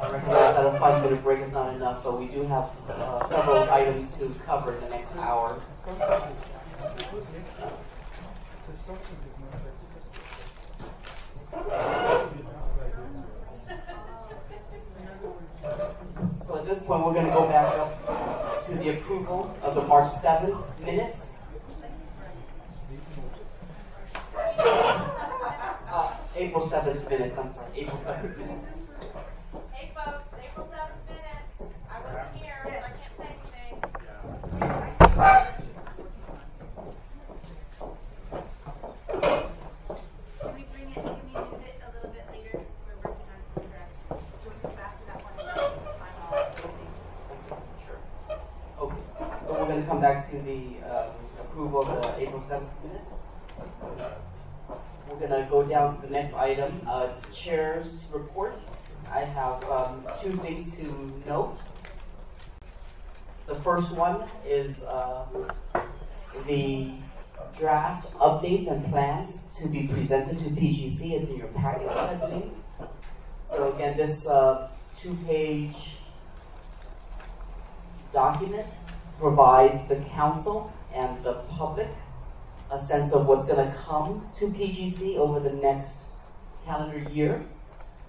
I recognize that a 5-minute break is not enough, but we do have several items to cover in the next hour. So at this point, we're going to go back up to the approval of the March 7th minutes. April 7th minutes, I'm sorry, April 7th minutes. Hey folks, April 7th minutes. I wasn't here, so I can't say anything. Can we move it a little bit later? We're working on some corrections. Do you want to go back to that one? Sure. Okay, so we're going to come back to the approval of the April 7th minutes. We're going to go down to the next item, chair's report. I have 2 things to note. The first one is the draft updates and plans to be presented to PGC. It's in your packet, I believe. So again, this 2-page document provides the council and the public a sense of what's going to come to PGC over the next calendar year.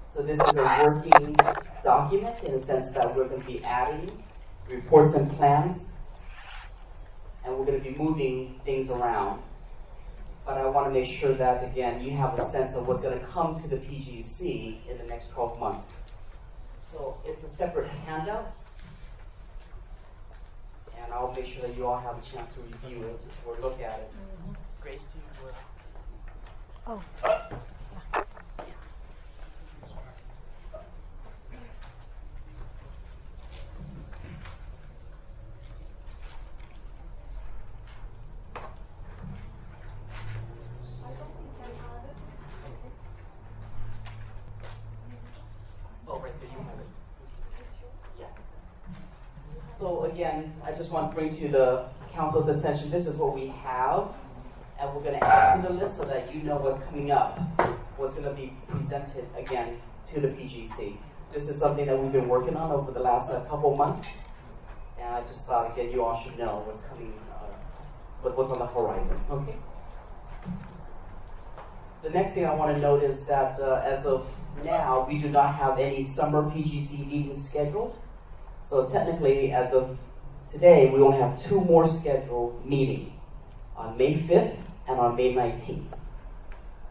So this is a working document in the sense that we're going to be adding reports and plans, and we're going to be moving things around. But I want to make sure that, again, you have a sense of what's going to come to the PGC in the next 12 months. So it's a separate handout, and I'll make sure that you all have a chance to review it or look at it. Grace, do you work? Oh. Oh, right there, you have it. Yeah. So again, I just want to bring to the council's attention, this is what we have, and we're going to add to the list so that you know what's coming up, what's going to be presented again to the PGC. This is something that we've been working on over the last couple months, and I just thought, again, you all should know what's coming, what's on the horizon, okay? The next thing I want to note is that as of now, we do not have any summer PGC meetings scheduled. So technically, as of today, we only have 2 more scheduled meetings, on May 5th and on May 19th.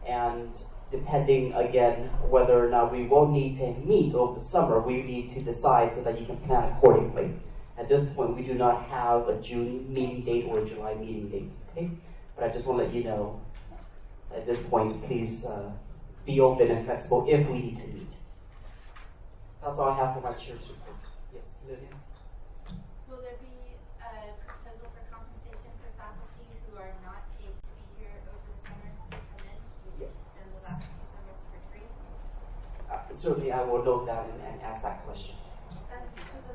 And depending, again, whether or not we will need to meet over the summer, we need to decide so that you can plan accordingly. At this point, we do not have a June meeting date or a July meeting date, okay? But I just want to let you know, at this point, please be open and flexible if we need to meet. That's all I have for my chair's report. Yes, Lillian? Will there be a proposal for compensation for faculty who are not paid to be here over the summer? certainly I will note that and ask that question. And students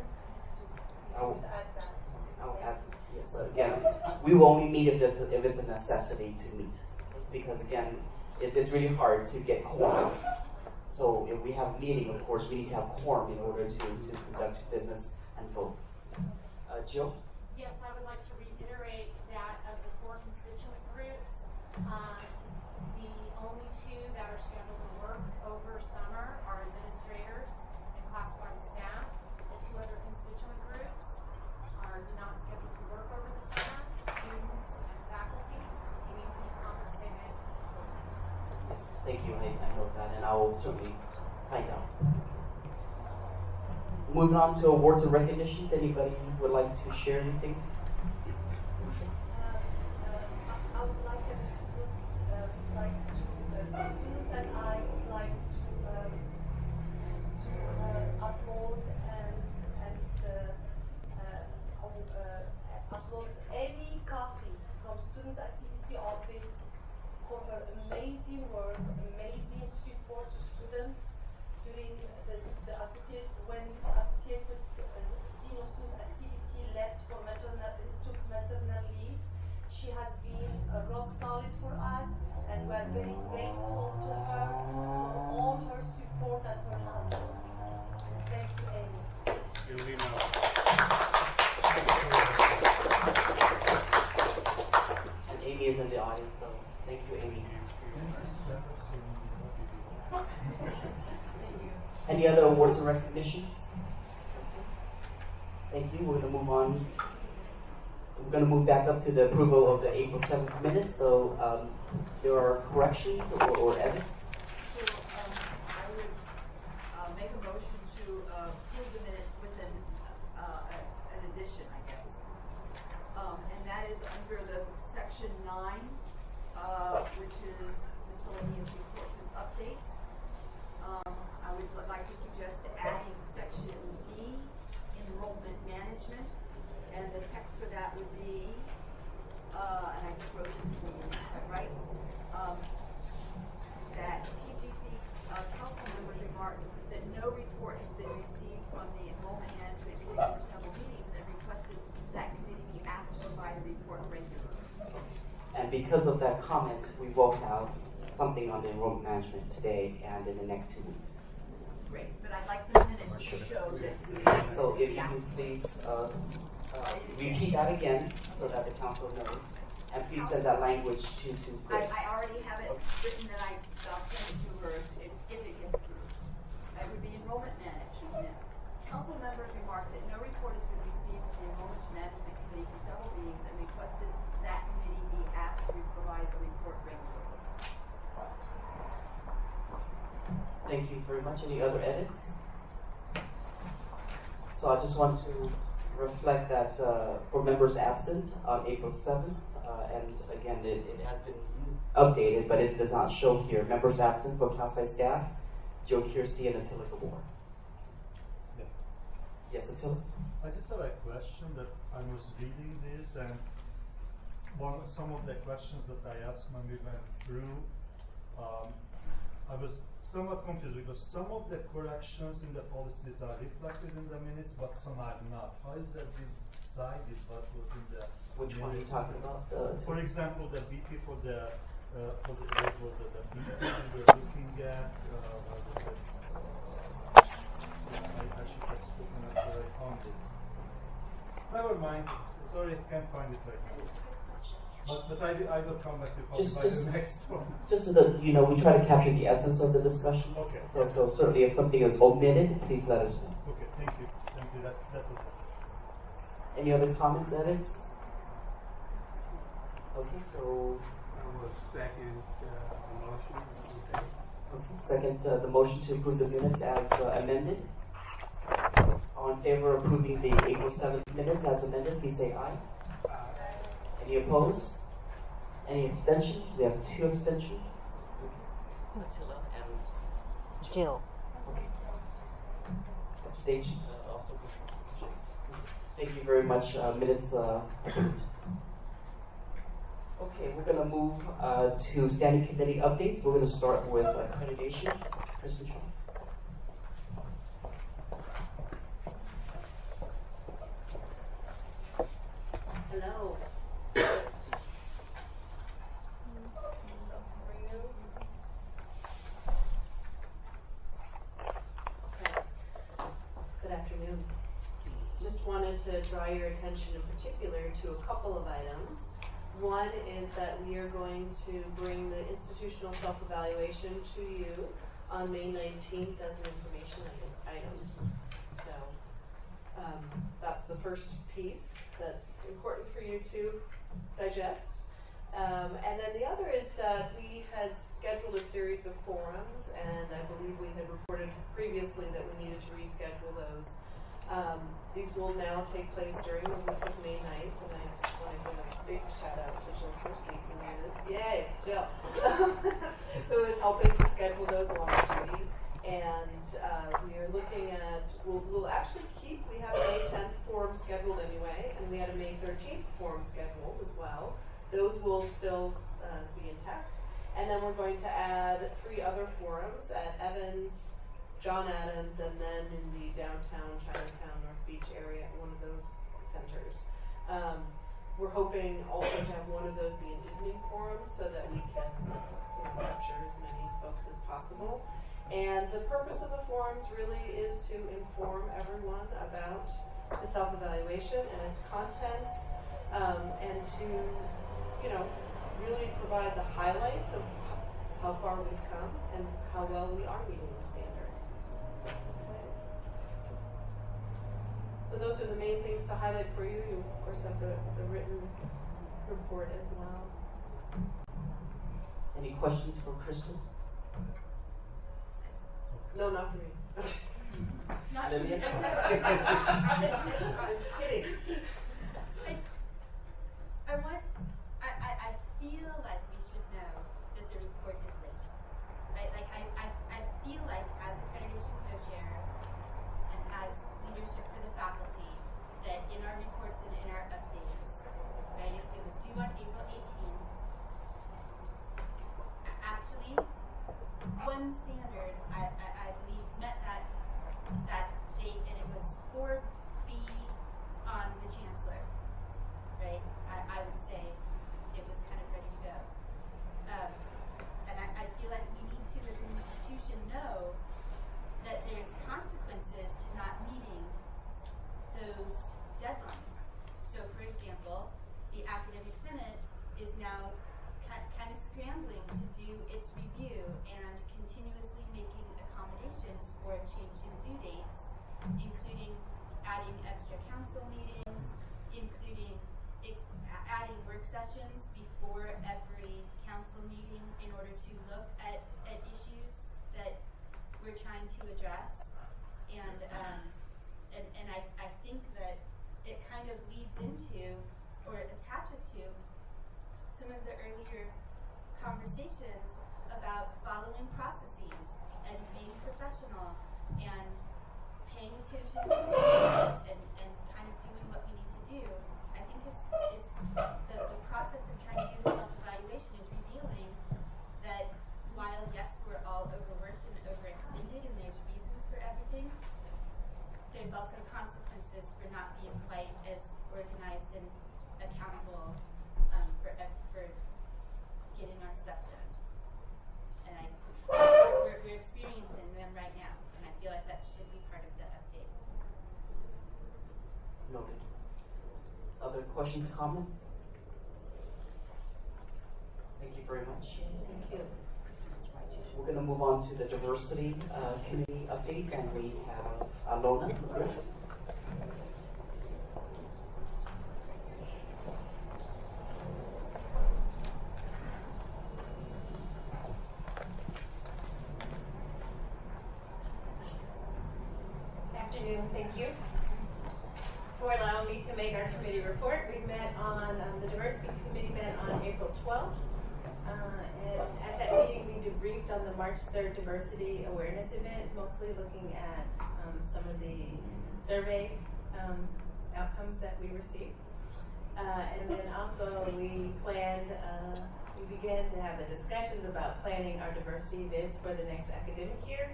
I will, add that. I will add, yes, again, we will only meet if it's a necessity to meet. Because again, it's really hard to get quorum. So if we have a meeting, of course, we need to have quorum in order to conduct business and vote. Jill? Yes, I would like to reiterate that of the 4 constituent groups, the only 2 that are scheduled to work over summer are administrators and classified staff. The 2 other constituent groups are not scheduled to work over the summer, students and faculty. They need to be compensated. Yes, thank you. I note that, and I will certainly find out. Moving on to awards and recognitions. Anybody would like to share anything? I would like to students that I would like to upload and upload Amy Coffee from Student Activity Office for her amazing work, amazing support to students during the associate when associated Dean of Student Activity left for took maternal leave. She has been rock solid for us, and we are very grateful to her for all her support and her hard work. Thank you, Amy. And Amy is in the audience, so thank you, Amy. Any other awards and recognitions? Thank you. We're going to move on. We're going to move back up to the approval of the April 7th minutes. So there are corrections or edits. So I would make a motion to approve the minutes with an addition, I guess. And that is under the section 9, which is miscellaneous reports and updates. I would like to suggest adding section D, enrollment management, and the text for that would be, and I just wrote this for you, right? That PGC council members remarked that no report has been received from the enrollment management committee for several meetings and requested that committee be asked to provide a report regularly. And because of that comment, we will have something on the enrollment management today and in the next 2 weeks. Great, but I'd like the minutes to show this. So if you can please repeat that again so that the council knows. And please send that language to Grace. I already have it written that I'll send it to her if it gets approved. It would be enrollment management. Council members remarked that no report has been received from the enrollment management committee for several meetings and requested that committee be asked to provide a report regularly. Thank you very much. Any other edits? So I just want to reflect that for members absent on April 7th, and again, it has been updated, but it does not show here. Members absent for classified staff, Joe Kiersey and Attila Gabor. Yeah. Yes, Attila? I just have a question that I was reading this, and some of the questions that I asked when we went through, I was somewhat confused because some of the corrections in the policies are reflected in the minutes, but some are not. How is that decided what was in the Which minutes? one are you talking about? For example, the BP for the what was it, the BP we were looking at, what was it? I should have spoken after I found it. Never mind. Sorry, I can't find it right now. But I will come back to the next one. Just so that you know, we try to capture the essence of the discussion. Okay. So certainly, if something is omitted, please let us know. Okay, thank you. Thank you. That was it. Any other comments, edits? Okay, so. I will second the motion. Okay. Okay, second the motion to approve the minutes as amended. All in favor of approving the April 7th minutes as amended, please say aye. Any opposed? Any abstention? We have 2 abstentions. Attila and Jill. Okay. Abstention. Also Thank you very much. Minutes approved. Okay, we're going to move to standing committee updates. We're going to start with accreditation. Kristen Charles. Hello. Good afternoon. Just wanted to draw your attention in particular to a couple of items. One is that we are going to bring the institutional self-evaluation to you on May 19th as an information item. So that's the first piece that's important for you to digest. And then the other is that we had scheduled a series of forums, and I believe we had reported previously that we needed to reschedule those. These will now take place during the week of May 9th, and I just want to give a big shout out to Jill Kersey, who is, yay, Jill, who is helping to schedule those along with duty. And we are looking at, we'll actually keep, we have a May 10th forum scheduled anyway, and we had a May 13th forum scheduled as well. Those will still be intact. And then we're going to add 3 other forums at Evans, John Adams, and then in the downtown, Chinatown, North Beach area at one of those centers. We're hoping also to have one of those be an evening forum so that we can capture as many folks as possible. And the purpose of the forums really is to inform everyone about the self-evaluation and its contents, and to, really provide the highlights of how far we've come and how well we are meeting the standards. Okay. So those are the main things to highlight for you. You, of course, have the written report as well. Any questions for Kristen? No, not for me. Not Olivia? I'm kidding. I feel like we should know that the report is late. Right? Like I feel like as accreditation co-chair and as leadership for the faculty, that in our reports and in our updates, right, it was due on April 18th. Actually, one standard I believe met that date, and it was 4B on the chancellor. Right? I would say it was kind of ready to go. And I feel like we need to, as an institution, know that there's consequences to not meeting those deadlines. So, for example, the Academic Senate is now kind of scrambling to do its review and continuously making accommodations for changing due dates, including adding extra council meetings, including adding work sessions before every council meeting in order to look at issues that we're trying to address. And I think that it kind of leads into or attaches to some of the earlier conversations about following processes and being professional and paying attention to details and kind of doing what we need to do. I think is the process of trying to do the self-evaluation is revealing that while, yes, we're all overworked and overextended and there's reasons for everything, there's also consequences for not being quite as organized and accountable for getting our stuff done. And we're experiencing them right now, and I feel like that should be part of the update. Noted. Other questions, comments? Thank you very much. Thank you. We're going to move on to the diversity committee update, and we have Alona Griff. Afternoon, thank you for allowing me to make our committee report. We met on, the diversity committee met on April 12th. And at that meeting, we debriefed on the March 3rd diversity awareness event, mostly looking at some of the survey outcomes that we received. And then also we planned, we began to have the discussions about planning our diversity events for the next academic year.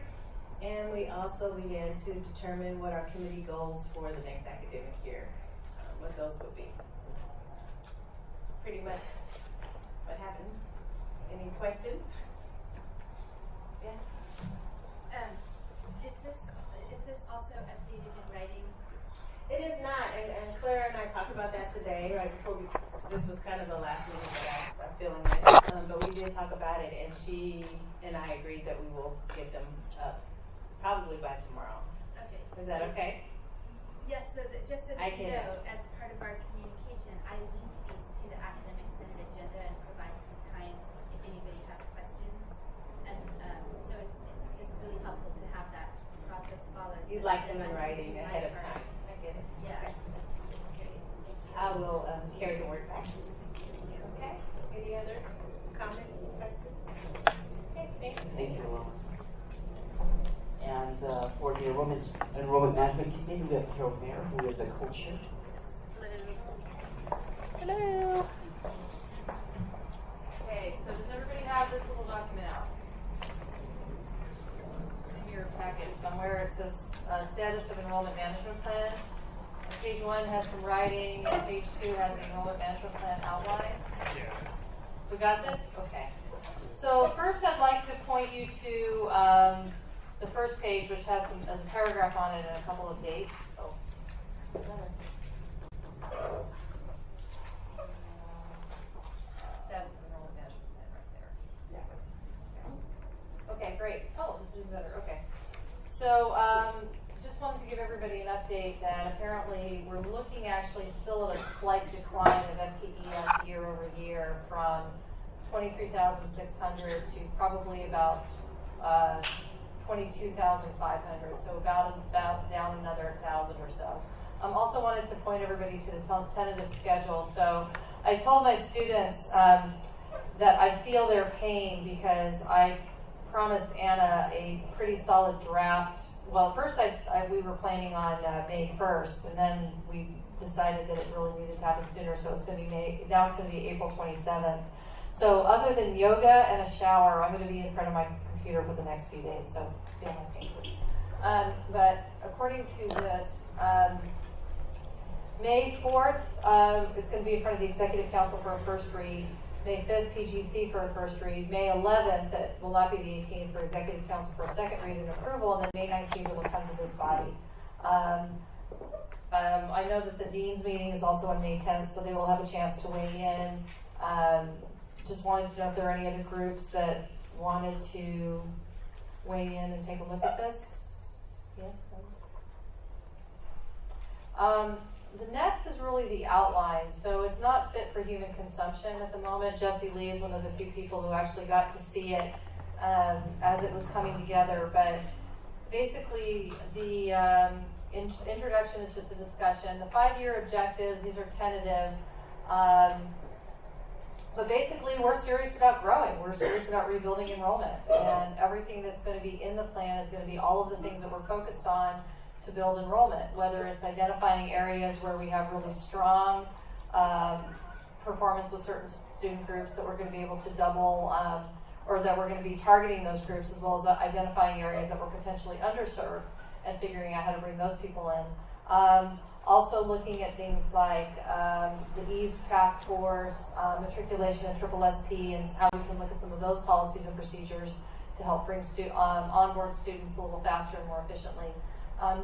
And we also began to determine what our committee goals for the next academic year, what those would be. pretty much what happened. Any questions? Yes? Is this also updated in writing? It is not, and Clara and I talked about that today, right before this was kind of the last meeting that I'm feeling like. But we did talk about it, and she and I agreed that we will get them up probably by tomorrow. Okay. Is that okay? Yes, so that, just so that I you can- know, as part of our communication, I link these to the academic senate agenda and provide some time if anybody has questions. And so it's just really helpful to have that process followed. You'd so like that them in I can writing do my ahead of part. time. I get it. Yeah, Okay. that's great. Thank you. I will carry the word back. Okay. Any other comments, questions? Okay, thanks. Thank you, Laura. And for the enrollment management committee, we have Carol Mayer, who is a co-chair. Hello. Okay, so does everybody have this little document out? It's in your packet somewhere. It says status of enrollment management plan. And page 1 has some writing, and page 2 has the enrollment management plan outline. Yeah. We got this? Okay. So first I'd like to point you to the first page, which has a paragraph on it and a couple of dates. Oh, is that it? Status of enrollment management plan right there. Okay, great. Oh, this is even better. Okay. So just wanted to give everybody an update that apparently we're looking actually still at a slight decline of FTEs year over year from 23,600 to probably about 22,500. So about down another 1,000 or so. Also wanted to point everybody to the tentative schedule. So I told my students that I feel their pain because I promised Anna a pretty solid draft. Well, first we were planning on May 1st, and then we decided that it really needed to happen sooner, so it's going to be now it's going to be April 27th. So other than yoga and a shower, I'm going to be in front of my computer for the next few days, so feel my pain. But according to this, May 4th, it's going to be in front of the Executive Council for a first read. May 5th, PGC for a first read. May 11th, that will not be the 18th, for Executive Council for a second read and approval. And then May 19th, it will come to this body. I know that the Dean's meeting is also on May 10th, so they will have a chance to weigh in. Just wanted to know if there are any other groups that wanted to weigh in and take a look at this. Yes? The next is really the outline. So it's not fit for human consumption at the moment. Jessie Lee is one of the few people who actually got to see it as it was coming together. But basically, the introduction is just a discussion. The 5-year objectives, these are tentative. But basically, we're serious about growing. We're serious about rebuilding enrollment. And everything that's going to be in the plan is going to be all of the things that we're focused on to build enrollment, whether it's identifying areas where we have really strong performance with certain student groups that we're going to be able to double, or that we're going to be targeting those groups, as well as identifying areas that were potentially underserved and figuring out how to bring those people in. Also looking at things like the EASE task force, matriculation and triple SP, and how we can look at some of those policies and procedures to help bring onboard students a little faster and more efficiently.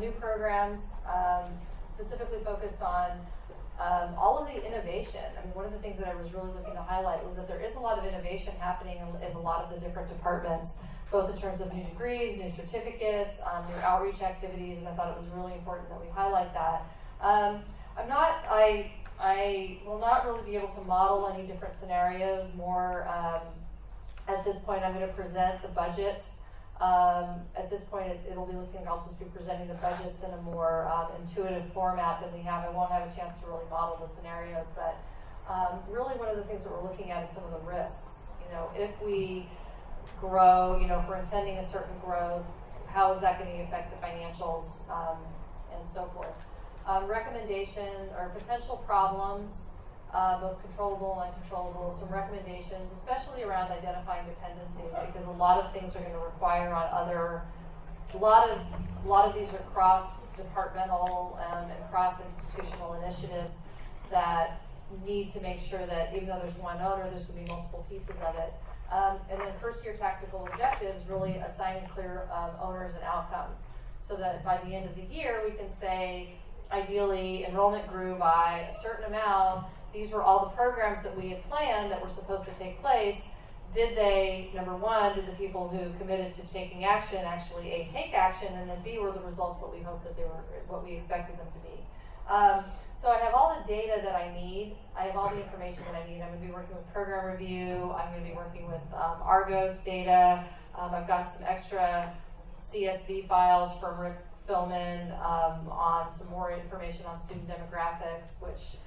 New programs specifically focused on all of the innovation. I mean, one of the things that I was really looking to highlight was that there is a lot of innovation happening in a lot of the different departments, both in terms of new degrees, new certificates, new outreach activities, and I thought it was really important that we highlight that. I will not really be able to model any different scenarios. More at this point, I'm going to present the budgets. At this point, it'll be looking, I'll just be presenting the budgets in a more intuitive format than we have. I won't have a chance to really model the scenarios, but really one of the things that we're looking at is some of the risks. You know, if we grow, you know, if we're intending a certain growth, how is that going to affect the financials and so forth. Recommendations or potential problems, both controllable and uncontrollable, some recommendations, especially around identifying dependencies, because a lot of things are going to require on other, a lot of these are cross-departmental and cross-institutional initiatives that need to make sure that even though there's one owner, there's going to be multiple pieces of it. And then first year tactical objectives really assigning clear owners and outcomes, so that by the end of the year we can say, ideally enrollment grew by a certain amount. These were all the programs that we had planned that were supposed to take place. Did they, number one, did the people who committed to taking action actually A, take action, and then B, were the results what we hoped that they were, what we expected them to be. So I have all the data that I need. I have all the information that I need. I'm going to be working with program review. I'm going to be working with Argos data. I've got some extra CSV files from Rick Philman on some more information on student demographics, which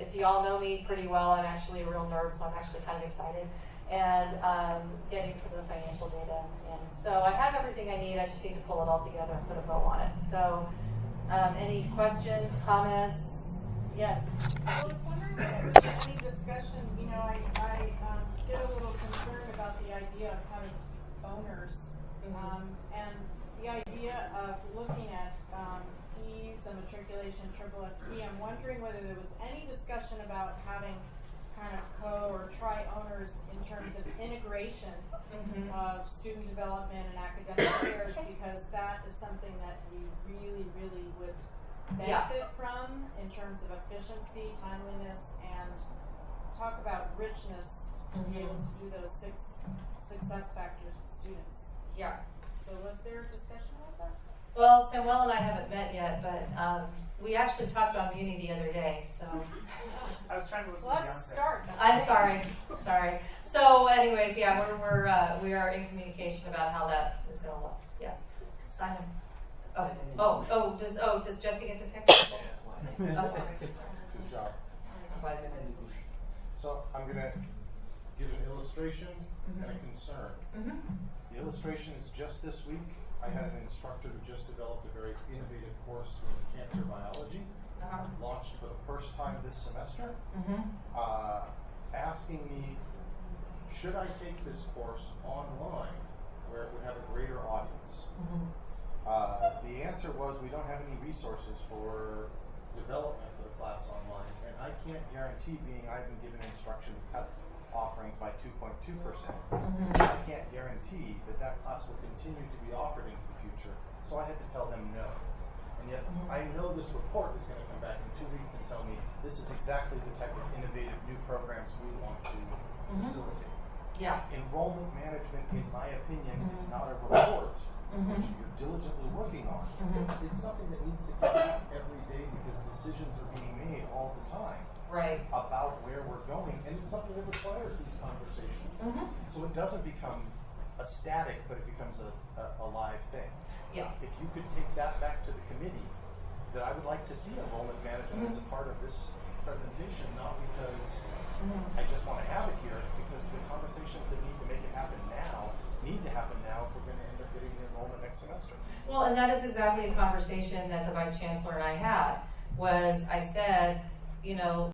if you all know me pretty well, I'm actually a real nerd, so I'm actually kind of excited. And getting some of the financial data in. So I have everything I need. I just need to pull it all together and put a bow on it. So any questions, comments? Yes? I was wondering if there was any discussion, you know, I get a little concerned about the idea of having owners, and the idea of looking at fees and matriculation, triple SP. I'm wondering whether there was any discussion about having kind of or tri-owners in terms of integration of student development and academic affairs, because that is something that we really, really would benefit from in terms of efficiency, timeliness, and talk about richness to be able to do those 6 success factors with students. Yeah. So was there a discussion about that? Well, Samuel and I haven't met yet, but we actually talked on Muni the other day, so. I was trying to listen to Let's start. I'm sorry. So anyways, yeah, we are in communication about how that is going to look. Yes. Simon. Does Jesse get to pick? Good job. So I'm going to give an illustration and a concern. The illustration is just this week. I had an instructor who just developed a very innovative course in cancer biology, launched for the first time this semester, asking me, should I take this course online where it would have a greater audience? The answer was, we don't have any resources for development for the class online, and I can't guarantee, being I've been given instruction to cut offerings by 2.2%, I can't guarantee that that class will continue to be offered into the future, so I had to tell them no. And yet, I know this report is going to come back in 2 weeks and tell me this is exactly the type of innovative new programs we want to facilitate. Yeah. Enrollment management, in my opinion, is not a report which you're diligently working on. It's something that needs to come back every day because decisions are being made all the time. Right. About where we're going, and it's something that requires these conversations. So it doesn't become a static, but it becomes a live thing. Yeah. If you could take that back to the committee, that I would like to see enrollment management as a part of this presentation, not because I just want to have it here, it's because the conversations that need to make it happen now need to happen now if we're going to end up getting the enrollment next semester. Well, and that is exactly a conversation that the Vice Chancellor and I had, was I said, you know,